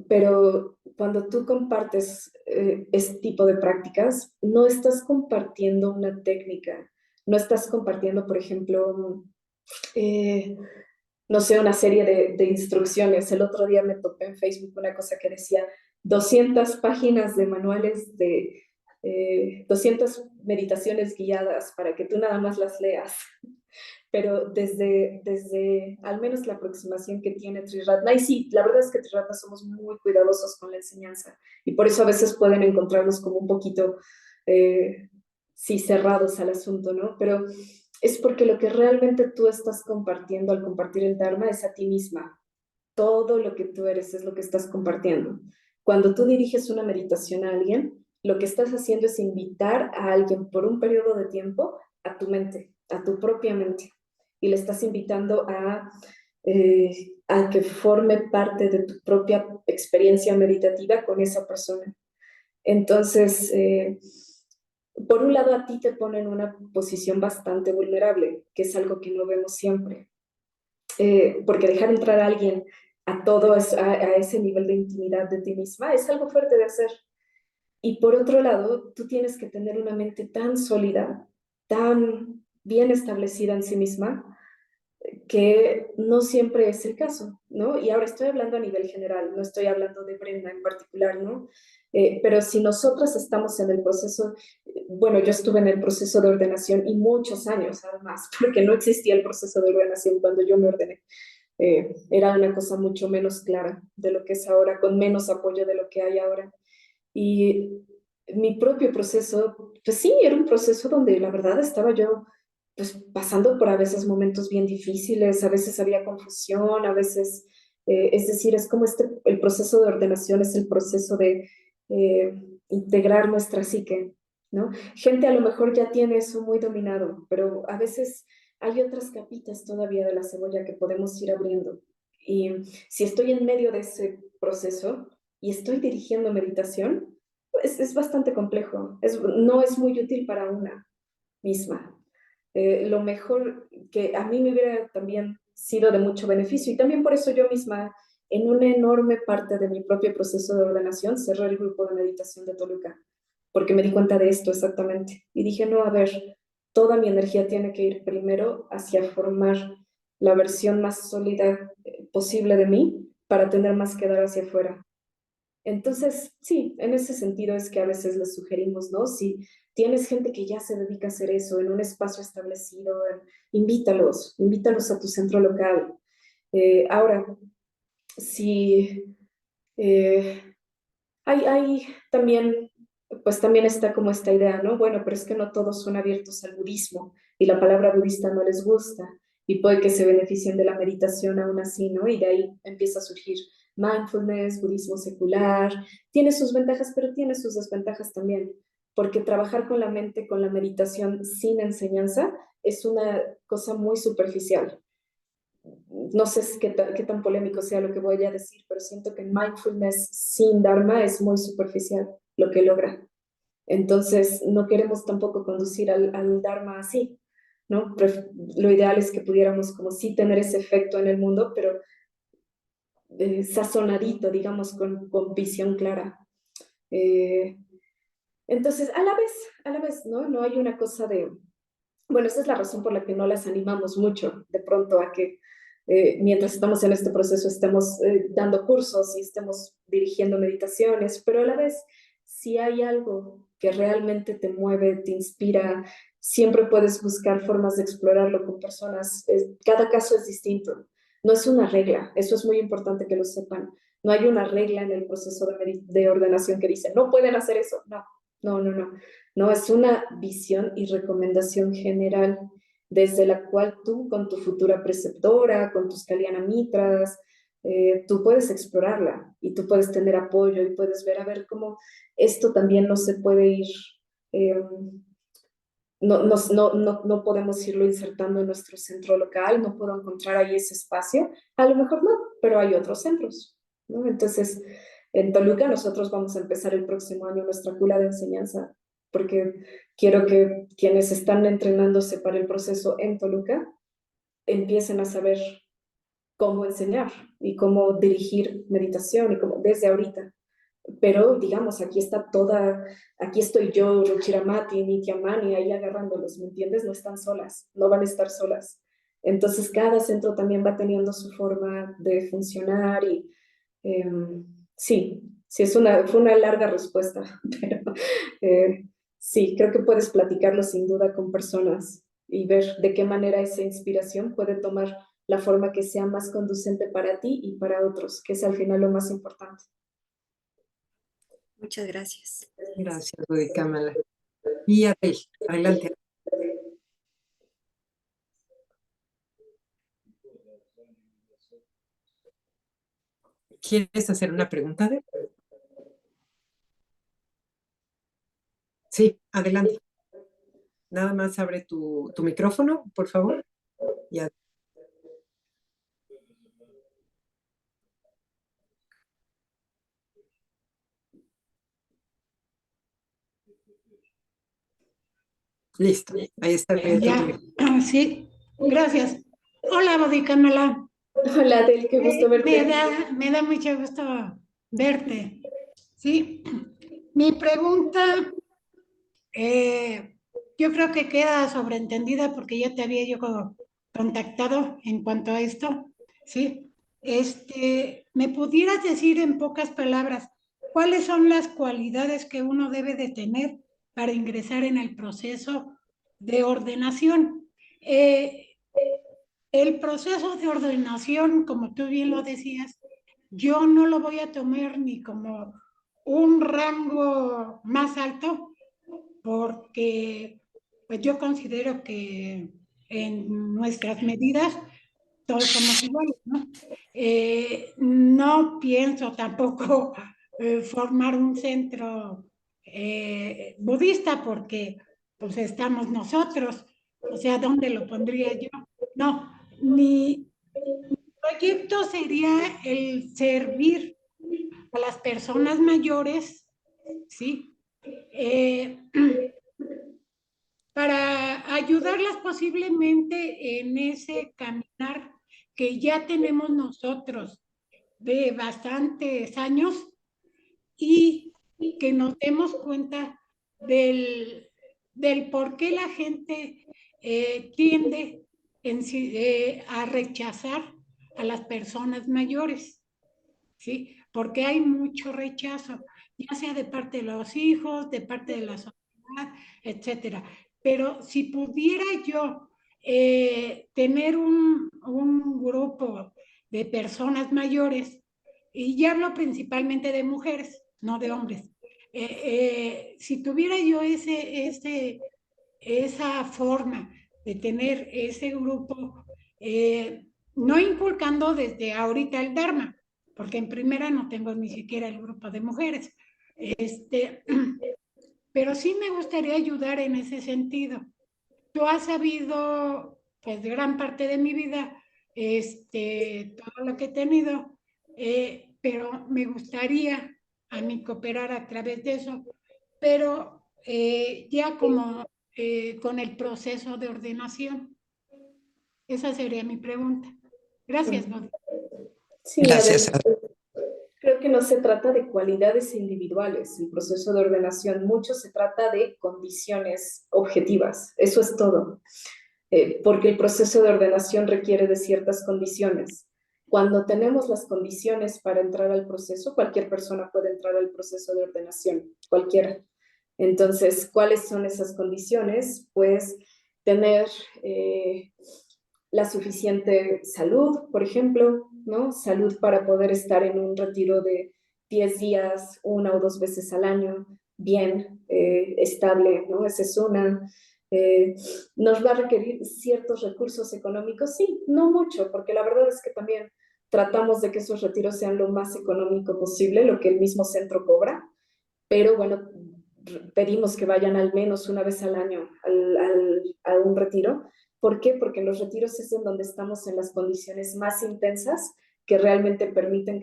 Pero cuando tú compartes este tipo de prácticas, no estás compartiendo una técnica, no estás compartiendo, por ejemplo, eh, no sé, una serie de instrucciones. El otro día me topé en Facebook una cosa que decía 200 páginas de manuales de 200 meditaciones guiadas para que tú nada más las leas. Pero desde al menos la aproximación que tiene Triratna, y sí, la verdad es que Triratna somos muy cuidadosos con la enseñanza y por eso a veces pueden encontrarnos como un poquito sí, cerrados al asunto, ¿no? Pero es porque lo que realmente tú estás compartiendo al compartir el Dharma es a ti misma. Todo lo que tú eres es lo que estás compartiendo. Cuando tú diriges una meditación a alguien, lo que estás haciendo es invitar a alguien por un periodo de tiempo a tu mente, a tu propia mente. Y le estás invitando a que forme parte de tu propia experiencia meditativa con esa persona. Entonces, por un lado, a ti te pone en una posición bastante vulnerable, que es algo que no vemos siempre. Porque dejar entrar a alguien a ese nivel de intimidad de ti misma es algo fuerte de hacer. Y por otro lado, tú tienes que tener una mente tan sólida, tan bien establecida en sí misma, que no siempre es el caso, ¿no? Y ahora estoy hablando a nivel general, no estoy hablando de Brenda en particular, ¿no? Pero si nosotras estamos en el proceso, bueno, yo estuve en el proceso de ordenación y muchos años además, porque no existía el proceso de ordenación cuando yo me ordené. Era una cosa mucho menos clara de lo que es ahora, con menos apoyo de lo que hay ahora. Y mi propio proceso, pues sí, era un proceso donde la verdad estaba yo pues pasando por a veces momentos bien difíciles, a veces había confusión, a veces, es decir, es como el proceso de ordenación es el proceso de integrar nuestra psique, ¿no? Gente a lo mejor ya tiene eso muy dominado, pero a veces hay otras capitas todavía de la cebolla que podemos ir abriendo. Y si estoy en medio de ese proceso y estoy dirigiendo meditación, pues es bastante complejo, no es muy útil para una misma. Lo mejor que a mí me hubiera también sido de mucho beneficio y también por eso yo misma, en una enorme parte de mi propio proceso de ordenación, cerré el grupo de meditación de Toluca, porque me di cuenta de esto exactamente. Y dije, no, a ver, toda mi energía tiene que ir primero hacia formar la versión más sólida posible de mí para tener más que dar hacia afuera. Entonces, sí, en ese sentido es que a veces les sugerimos, ¿no? Si tienes gente que ya se dedica a hacer eso en un espacio establecido, invítalos a tu centro local. Ahora, si hay también, pues también está como esta idea, ¿no? Bueno, pero es que no todos son abiertos al budismo y la palabra budista no les gusta y puede que se beneficien de la meditación aún así, ¿no? Y de ahí empieza a surgir mindfulness, budismo secular, tiene sus ventajas, pero tiene sus desventajas también, porque trabajar con la mente, con la meditación sin enseñanza, es una cosa muy superficial. No sé qué tan polémico sea lo que voy a decir, pero siento que mindfulness sin Dharma es muy superficial lo que logra. Entonces, no queremos tampoco conducir al Dharma así, ¿no? Lo ideal es que pudiéramos como sí tener ese efecto en el mundo, pero sazonadito, digamos, con visión clara. Entonces, a la vez, ¿no? No hay una cosa de... Bueno, esa es la razón por la que no las animamos mucho de pronto a que mientras estamos en este proceso estemos dando cursos y estemos dirigiendo meditaciones, pero a la vez, si hay algo que realmente te mueve, te inspira, siempre puedes buscar formas de explorarlo con personas. Cada caso es distinto. No es una regla, eso es muy importante que lo sepan. No hay una regla en el proceso de ordenación que dice, no pueden hacer eso. No, no, no, no. No, es una visión y recomendación general desde la cual tú con tu futura preceptora, con tus Kalyana Mitras, tú puedes explorarla y tú puedes tener apoyo y puedes ver a ver cómo esto también no se puede ir, eh, no podemos irlo insertando en nuestro centro local, no puedo encontrar ahí ese espacio, a lo mejor no, pero hay otros centros, ¿no? Entonces, en Toluca nosotros vamos a empezar el próximo año nuestra cula de enseñanza, porque quiero que quienes están entrenándose para el proceso en Toluca empiecen a saber cómo enseñar y cómo dirigir meditación y cómo desde ahorita. Pero digamos, aquí estoy yo, Ruchiramati, Nityamani, ahí agarrándolos, ¿me entiendes? No están solas, no van a estar solas. Entonces cada centro también va teniendo su forma de funcionar y eh, sí, sí, fue una larga respuesta, pero sí, creo que puedes platicarlo sin duda con personas y ver de qué manera esa inspiración puede tomar la forma que sea más conducente para ti y para otros, que es al final lo más importante. Muchas gracias. Gracias, Kamala. Y Adel, adelante. ¿Quieres hacer una pregunta, Adel? Sí, adelante. Nada más abre tu micrófono, por favor. Ya. Listo, ahí está abierto tu Ya, micrófono. sí, gracias. Hola, Bodicamela. Hola, Adel, qué gusto verte. Me da mucho gusto verte. Sí, mi pregunta, yo creo que queda sobreentendida porque ya te había yo contactado en cuanto a esto. Sí, ¿me pudieras decir en pocas palabras cuáles son las cualidades que uno debe de tener para ingresar en el proceso de ordenación? El proceso de ordenación, como tú bien lo decías, yo no lo voy a tomar ni como un rango más alto, porque pues yo considero que en nuestras medidas todos somos iguales, ¿no? No pienso tampoco formar un centro budista, porque pues estamos nosotros, o sea, ¿dónde lo pondría yo? No, mi proyecto sería el servir a las personas mayores, ¿sí? Para ayudarlas posiblemente en ese caminar que ya tenemos nosotros de bastantes años, y que nos demos cuenta del por qué la gente tiende a rechazar a las personas mayores, ¿sí? Porque hay mucho rechazo, ya sea de parte de los hijos, de parte de la sociedad, etcétera. Pero si pudiera yo tener un grupo de personas mayores, y ya hablo principalmente de mujeres, no de hombres, si tuviera yo esa forma de tener ese grupo, no inculcando desde ahorita el Dharma, porque en primera no tengo ni siquiera el grupo de mujeres, pero sí me gustaría ayudar en ese sentido. Tú has sabido, pues, gran parte de mi vida, todo lo que he tenido, pero me gustaría a mí cooperar a través de eso, pero ya como con el proceso de ordenación. Esa sería mi pregunta. Gracias, Bodi. Sí, Gracias, Adel, creo que no se trata de cualidades individuales. El proceso de ordenación mucho se trata de condiciones objetivas. Eso es todo. Porque el proceso de ordenación requiere de ciertas condiciones. Cuando tenemos las condiciones para entrar al proceso, cualquier persona puede entrar al proceso de ordenación, cualquiera. Entonces, ¿cuáles son esas condiciones? Pues tener la suficiente salud, por ejemplo, ¿no? Salud para poder estar en un retiro de 10 días, 1 o 2 veces al año, bien, estable, ¿no? Esa es una. ¿Nos va a requerir ciertos recursos económicos? Sí, no mucho, porque la verdad es que también tratamos de que esos retiros sean lo más económico posible, lo que el mismo centro cobra, pero bueno, pedimos que vayan al menos 1 vez al año a un retiro. ¿Por qué? Porque en los retiros es en donde estamos en las condiciones más intensas que realmente permiten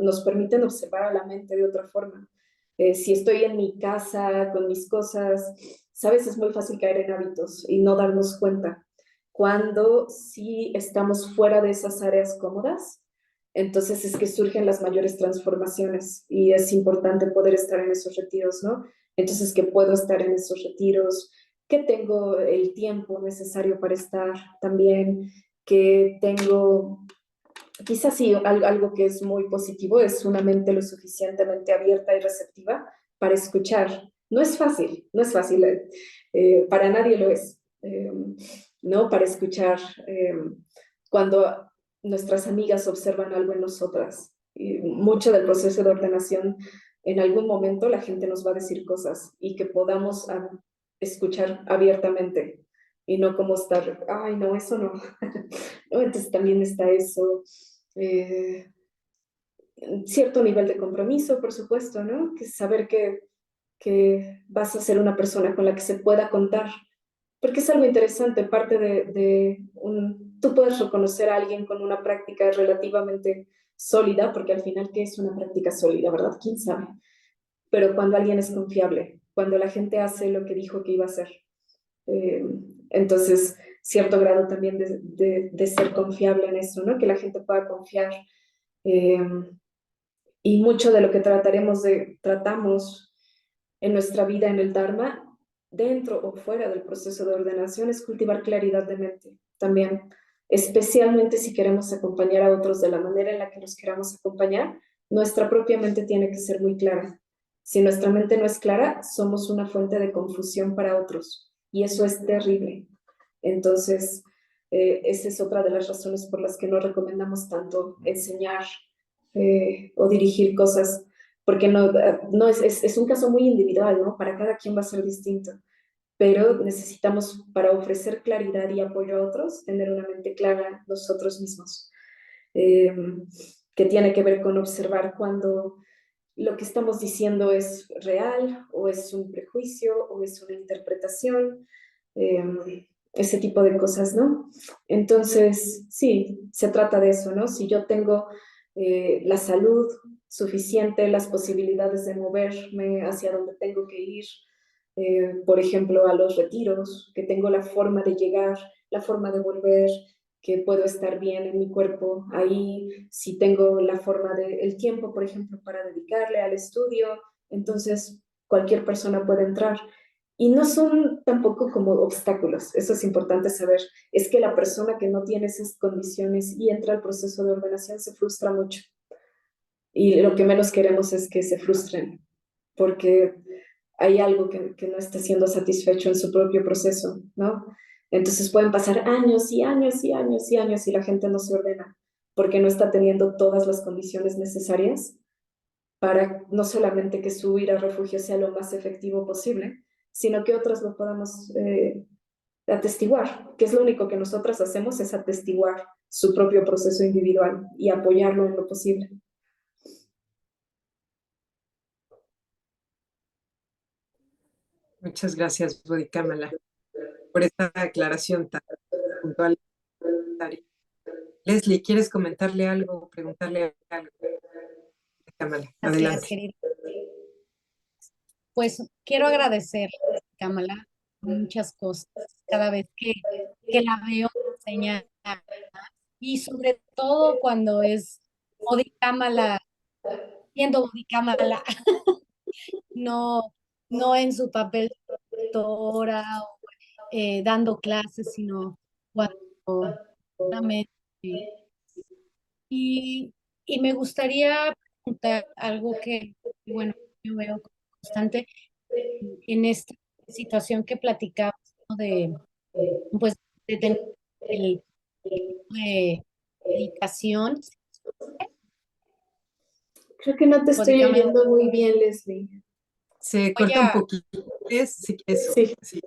nos permiten observar a la mente de otra forma. Si estoy en mi casa con mis cosas, sabes, es muy fácil caer en hábitos y no darnos cuenta. Cuando sí estamos fuera de esas áreas cómodas, entonces es que surgen las mayores transformaciones y es importante poder estar en esos retiros, ¿no? Entonces que puedo estar en esos retiros, que tengo el tiempo necesario para estar también, que tengo, quizás sí, algo que es muy positivo, es una mente lo suficientemente abierta y receptiva para escuchar. No es fácil, no es fácil, para nadie lo es, ¿no? Para escuchar cuando nuestras amigas observan algo en nosotras. Y mucho del proceso de ordenación, en algún momento la gente nos va a decir cosas y que podamos escuchar abiertamente y no como estar, ay, no, eso no. No, entonces también está eso. Cierto nivel de compromiso, por supuesto, ¿no? Que saber que vas a ser una persona con la que se pueda contar, porque es algo interesante, parte tú puedes reconocer a alguien con una práctica relativamente sólida, porque al final, ¿qué es una práctica sólida, verdad? ¿Quién sabe? Pero cuando alguien es confiable, cuando la gente hace lo que dijo que iba a hacer. Eh, entonces, cierto grado también de ser confiable en eso, ¿no? Que la gente pueda confiar. Eh, y mucho de lo que tratamos en nuestra vida en el Dharma, dentro o fuera del proceso de ordenación, es cultivar claridad de mente también, especialmente si queremos acompañar a otros de la manera en la que nos queramos acompañar, nuestra propia mente tiene que ser muy clara. Si nuestra mente no es clara, somos una fuente de confusión para otros y eso es terrible. Entonces, esa es otra de las razones por las que no recomendamos tanto enseñar o dirigir cosas, porque no es un caso muy individual, ¿no? Para cada quien va a ser distinto, pero necesitamos para ofrecer claridad y apoyo a otros, tener una mente clara nosotros mismos, eh, que tiene que ver con observar cuando lo que estamos diciendo es real o es un prejuicio o es una interpretación, ese tipo de cosas, ¿no? Entonces, sí, se trata de eso, ¿no? Si yo tengo la salud suficiente, las posibilidades de moverme hacia donde tengo que ir, por ejemplo, a los retiros, que tengo la forma de llegar, la forma de volver, que puedo estar bien en mi cuerpo ahí, si tengo la forma el tiempo, por ejemplo, para dedicarle al estudio, entonces cualquier persona puede entrar. Y no son tampoco como obstáculos, eso es importante saber, es que la persona que no tiene esas condiciones y entra al proceso de ordenación se frustra mucho. Y lo que menos queremos es que se frustren, porque hay algo que no está siendo satisfecho en su propio proceso, ¿no? Entonces pueden pasar años y años y años y años y la gente no se ordena porque no está teniendo todas las condiciones necesarias para no solamente que su ir a refugio sea lo más efectivo posible, sino que otros lo podamos atestiguar, que es lo único que nosotras hacemos, es atestiguar su propio proceso individual y apoyarlo en lo posible. Muchas gracias, Bodhikamalah, por esta aclaración tan puntual. Leslie, ¿quieres comentarle algo, preguntarle algo? Bodhikamalah, Gracias, adelante. querida. Pues quiero agradecer, Kamala, muchas cosas. Cada vez que la veo enseñar, y sobre todo cuando es Bodhikamalah, siendo Bodhikamalah, no, no en su papel de doctora o dando clases, sino cuando realmente. Y, y me gustaría preguntar algo que, bueno, yo veo constante en esta situación que platicamos, ¿no? Pues, de tener el de meditación. Creo que no te estoy Bodhikamalah, oyendo muy bien, Leslie. Se voy corta un poquito. Sí, eso. Sí. Sí.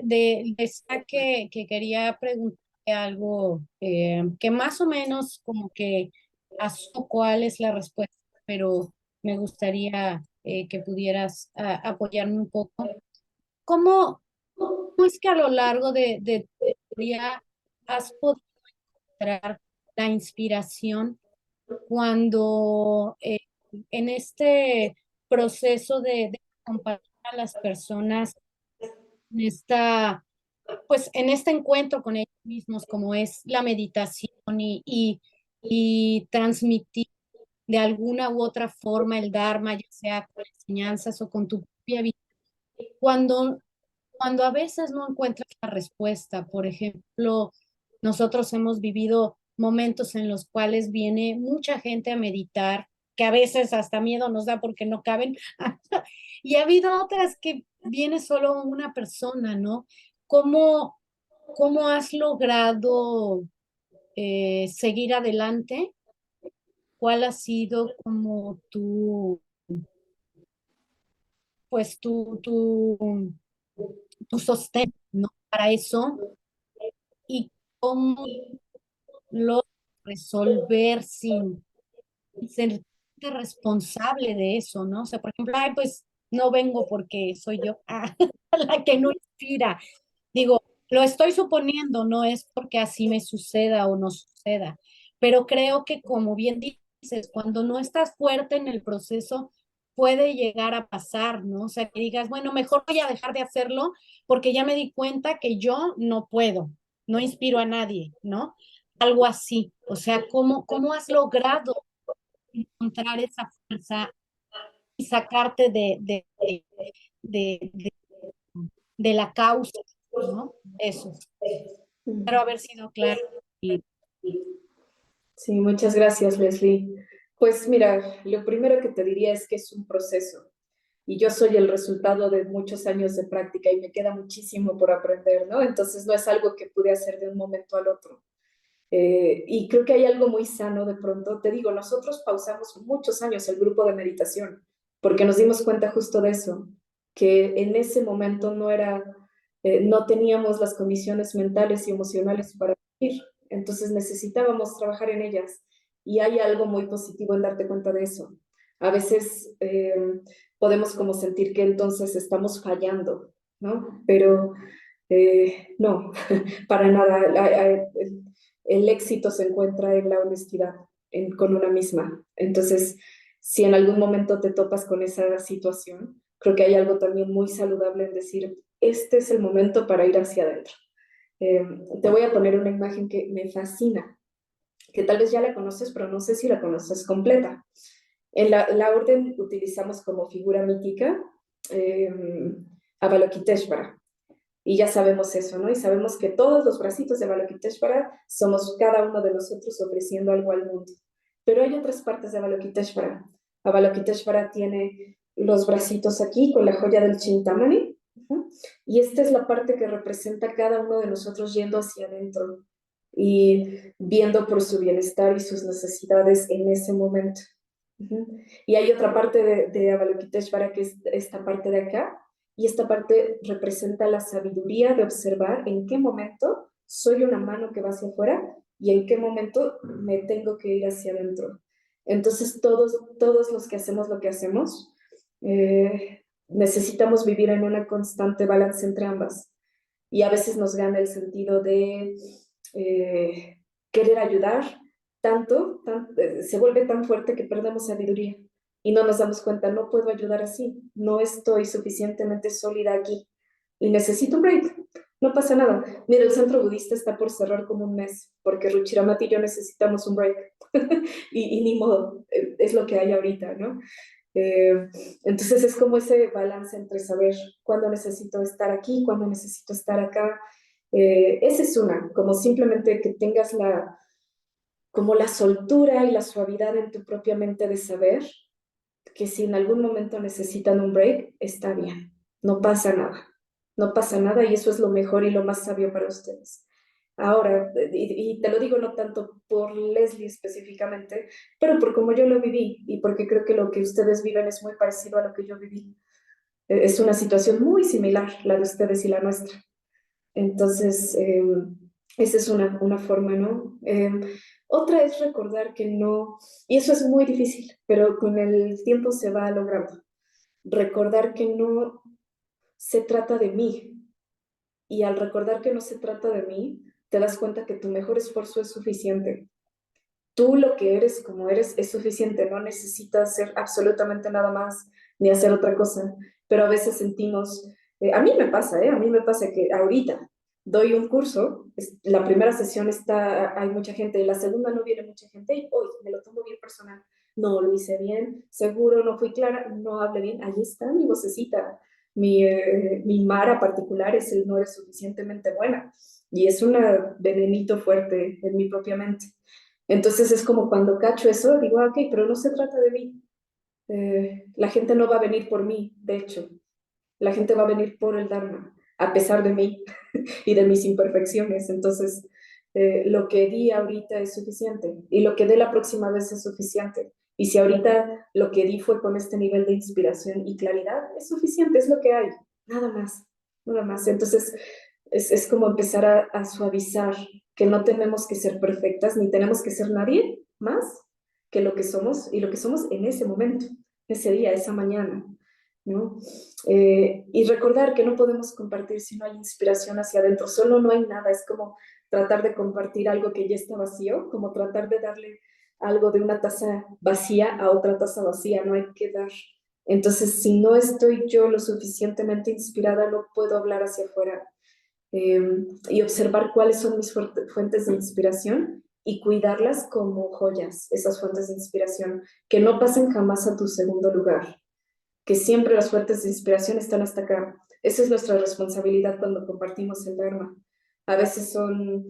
decía que quería preguntar algo que más o menos como que asumo cuál es la respuesta, pero me gustaría que pudieras apoyarme un poco. ¿Cómo, cómo es que a lo largo de tu día has podido encontrar la inspiración cuando en este proceso de acompañar a las personas en pues en este encuentro con ellos mismos, como es la meditación y transmitir de alguna u otra forma el Dharma, ya sea con enseñanzas o con tu propia vida, cuando, cuando a veces no encuentras la respuesta? Por ejemplo, nosotros hemos vivido momentos en los cuales viene mucha gente a meditar, que a veces hasta miedo nos da porque no caben, y ha habido otras que viene solo una persona, ¿no? ¿Cómo, cómo has logrado seguir adelante? ¿Cuál ha sido como pues tu sostén, ¿no? Para eso y cómo lo resolver sin sentirte responsable de eso, ¿no? O sea, por ejemplo, ay, pues no vengo porque soy yo la que no inspira. Digo, lo estoy suponiendo, no es porque así me suceda o no suceda, pero creo que como bien dices, cuando no estás fuerte en el proceso, puede llegar a pasar, ¿no? O sea, que digas, bueno, mejor voy a dejar de hacerlo porque ya me di cuenta que yo no puedo, no inspiro a nadie, ¿no? Algo así. O sea, ¿cómo has logrado encontrar esa fuerza y sacarte de, de la causa, ¿no? Eso. Espero haber sido clara. Y Sí, muchas gracias, Leslie. Pues mira, lo primero que te diría es que es un proceso y yo soy el resultado de muchos años de práctica y me queda muchísimo por aprender, ¿no? Entonces no es algo que pude hacer de un momento al otro. Y creo que hay algo muy sano de pronto. Te digo, nosotros pausamos muchos años el grupo de meditación porque nos dimos cuenta justo de eso, que en ese momento no teníamos las condiciones mentales y emocionales para vivir. Entonces necesitábamos trabajar en ellas. Y hay algo muy positivo en darte cuenta de eso. A veces podemos como sentir que entonces estamos fallando, ¿no? Pero no, para nada. El éxito se encuentra en la honestidad con una misma. Entonces, si en algún momento te topas con esa situación, creo que hay algo también muy saludable en decir, este es el momento para ir hacia adentro. Te voy a poner una imagen que me fascina, que tal vez ya la conoces, pero no sé si la conoces completa. En la orden utilizamos como figura mítica Avalokiteshvara. Y ya sabemos eso, ¿no? Y sabemos que todos los bracitos de Avalokiteshvara somos cada uno de nosotros ofreciendo algo al mundo. Pero hay otras partes de Avalokiteshvara. Avalokiteshvara tiene los bracitos aquí con la joya del Chintamani. Y esta es la parte que representa cada uno de nosotros yendo hacia adentro y viendo por su bienestar y sus necesidades en ese momento. Y hay otra parte de Avalokiteshvara que es esta parte de acá, y esta parte representa la sabiduría de observar en qué momento soy una mano que va hacia afuera y en qué momento me tengo que ir hacia adentro. Entonces todos los que hacemos lo que hacemos, necesitamos vivir en una constante balance entre ambas. Y a veces nos gana el sentido de querer ayudar se vuelve tan fuerte que perdemos sabiduría y no nos damos cuenta, no puedo ayudar así, no estoy suficientemente sólida aquí y necesito un break. No pasa nada. Mira, el centro budista está por cerrar como un mes porque Ruchiramati y yo necesitamos un break y ni modo, es lo que hay ahorita, ¿no? Entonces es como ese balance entre saber cuándo necesito estar aquí, cuándo necesito estar acá. Esa es una, como simplemente que tengas como la soltura y la suavidad en tu propia mente de saber que si en algún momento necesitan un break, está bien, no pasa nada, no pasa nada y eso es lo mejor y lo más sabio para ustedes. Ahora, y te lo digo no tanto por Leslie específicamente, pero por cómo yo lo viví y porque creo que lo que ustedes viven es muy parecido a lo que yo viví. Es una situación muy similar, la de ustedes y la nuestra. Entonces, esa es una forma, ¿no? Otra es recordar que no, y eso es muy difícil, pero con el tiempo se va logrando. Recordar que no se trata de mí. Y al recordar que no se trata de mí, te das cuenta que tu mejor esfuerzo es suficiente. Tú lo que eres como eres es suficiente, no necesitas hacer absolutamente nada más ni hacer otra cosa. Pero a veces sentimos, a mí me pasa, a mí me pasa que ahorita doy un curso, la primera sesión hay mucha gente, y la segunda no viene mucha gente, y hoy me lo tomo bien personal. No lo hice bien, seguro no fui clara, no hablé bien, ahí está mi vocecita. Mi Mara particular es el no eres suficientemente buena, y es un venenito fuerte en mi propia mente. Entonces es como cuando cacho eso, digo, ok, pero no se trata de mí. La gente no va a venir por mí, de hecho. La gente va a venir por el Dharma, a pesar de mí y de mis imperfecciones. Entonces, lo que di ahorita es suficiente y lo que dé la próxima vez es suficiente. Y si ahorita lo que di fue con este nivel de inspiración y claridad, es suficiente, es lo que hay, nada más, nada más. Entonces, es como empezar a suavizar que no tenemos que ser perfectas, ni tenemos que ser nadie más que lo que somos, y lo que somos en ese momento, ese día, esa mañana, ¿no? Y recordar que no podemos compartir si no hay inspiración hacia adentro, solo no hay nada, es como tratar de compartir algo que ya está vacío, como tratar de darle algo de una taza vacía a otra taza vacía, no hay que dar. Entonces, si no estoy yo lo suficientemente inspirada, no puedo hablar hacia afuera. Y observar cuáles son mis fuentes de inspiración y cuidarlas como joyas, esas fuentes de inspiración, que no pasen jamás a tu segundo lugar, que siempre las fuentes de inspiración están hasta acá. Esa es nuestra responsabilidad cuando compartimos el Dharma. A veces son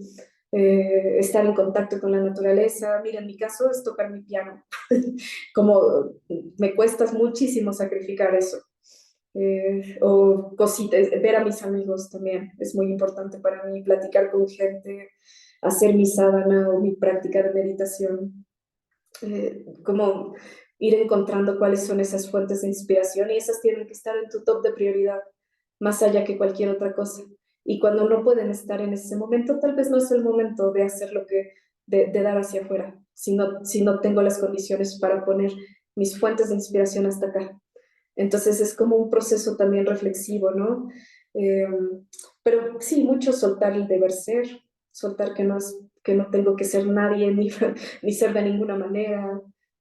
estar en contacto con la naturaleza. Mira, en mi caso es tocar mi piano. Como me cuesta muchísimo sacrificar eso. O cositas, ver a mis amigos también es muy importante para mí, platicar con gente, hacer mi sadhana o mi práctica de meditación, como ir encontrando cuáles son esas fuentes de inspiración, y esas tienen que estar en tu top de prioridad, más allá que cualquier otra cosa. Y cuando no pueden estar en ese momento, tal vez no es el momento de hacer lo que, de dar hacia afuera, si no tengo las condiciones para poner mis fuentes de inspiración hasta acá. Entonces es como un proceso también reflexivo, ¿no? Eh, pero sí, mucho soltar el deber ser, soltar que no tengo que ser nadie ni, ni ser de ninguna manera,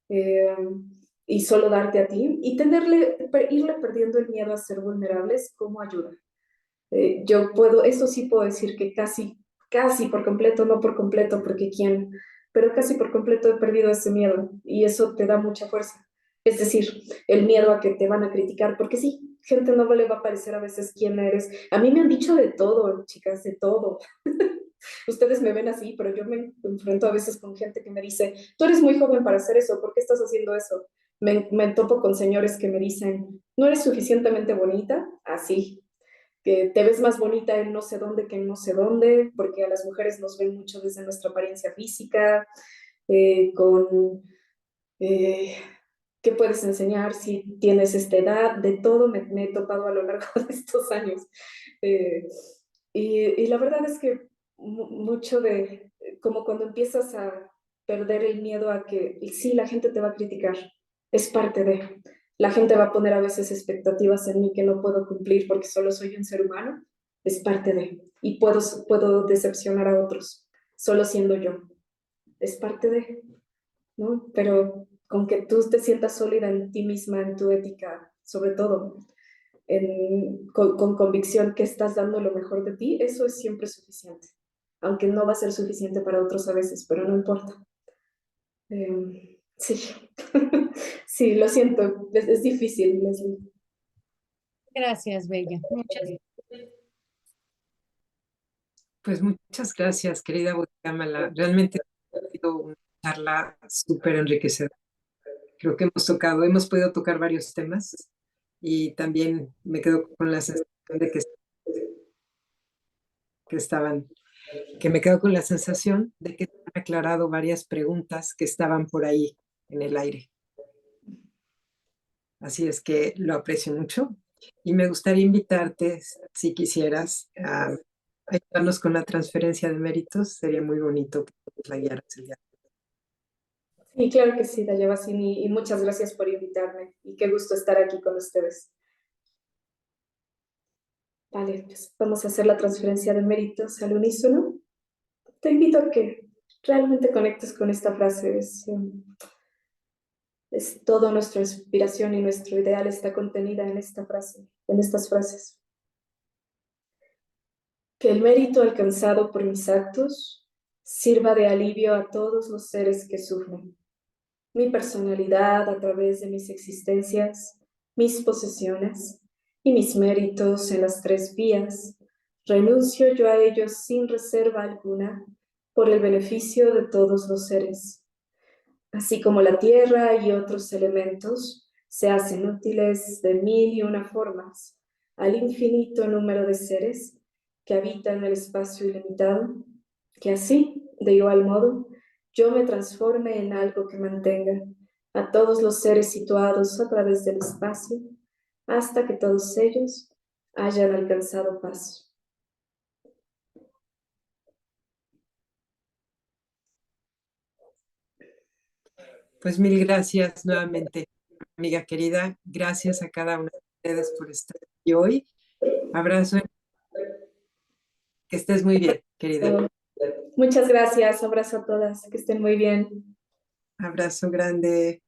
eh, y solo darte a ti y irle perdiendo el miedo a ser vulnerables como ayuda. Yo puedo, eso sí puedo decir que casi por completo, no por completo, porque quién, pero casi por completo he perdido ese miedo y eso te da mucha fuerza. Es decir, el miedo a que te van a criticar, porque sí, gente no le va a parecer a veces quién eres. A mí me han dicho de todo, chicas, de todo. Ustedes me ven así, pero yo me enfrento a veces con gente que me dice, tú eres muy joven para hacer eso, ¿por qué estás haciendo eso? Me topo con señores que me dicen, no eres suficientemente bonita, así, que te ves más bonita en no sé dónde que en no sé dónde, porque a las mujeres nos ven mucho desde nuestra apariencia física, con eh, qué puedes enseñar si tienes esta edad, de todo me he topado a lo largo de estos años. Eh, y la verdad es que mucho de, como cuando empiezas a perder el miedo a que sí, la gente te va a criticar, es parte de, la gente va a poner a veces expectativas en mí que no puedo cumplir porque solo soy un ser humano, es parte de, y puedo decepcionar a otros, solo siendo yo, es parte de, ¿no? Pero con que tú te sientas sólida en ti misma, en tu ética, sobre todo, con convicción que estás dando lo mejor de ti, eso es siempre suficiente. Aunque no va a ser suficiente para otros a veces, pero no importa. Sí, sí, lo siento, es difícil, Leslie. Gracias, Bella. Muchas Pues muchas gracias, querida Kamala. Realmente ha sido una charla súper enriquecedora. Creo que hemos podido tocar varios temas y también me quedo con la sensación de que estaban, que me quedo con la sensación de que se han aclarado varias preguntas que estaban por ahí en el aire. Así es que lo aprecio mucho y me gustaría invitarte, si quisieras, a ayudarnos con la transferencia de méritos. Sería muy bonito que nos la guiaras el día. Sí, claro que sí, Dayabasini, y muchas gracias por invitarme y qué gusto estar aquí con ustedes. Vale, pues vamos a hacer la transferencia de méritos al unísono. Te invito a que realmente conectes con esta frase. Es toda nuestra inspiración y nuestro ideal está contenida en esta frase, en estas frases. Que el mérito alcanzado por mis actos sirva de alivio a todos los seres que sufren. Mi personalidad a través de mis existencias, mis posesiones y mis méritos en las tres vías, renuncio yo a ellos sin reserva alguna por el beneficio de todos los seres. Así como la tierra y otros elementos se hacen útiles de mil y una formas al infinito número de seres que habitan el espacio ilimitado, que así, de igual modo, yo me transforme en algo que mantenga a todos los seres situados a través del espacio, hasta que todos ellos hayan alcanzado paso. Pues mil gracias nuevamente, amiga querida. Gracias a cada una de ustedes por estar aquí hoy. Abrazo. Que estés muy bien, querida. Muchas gracias. Abrazo a todas. Que estén muy bien. Abrazo grande.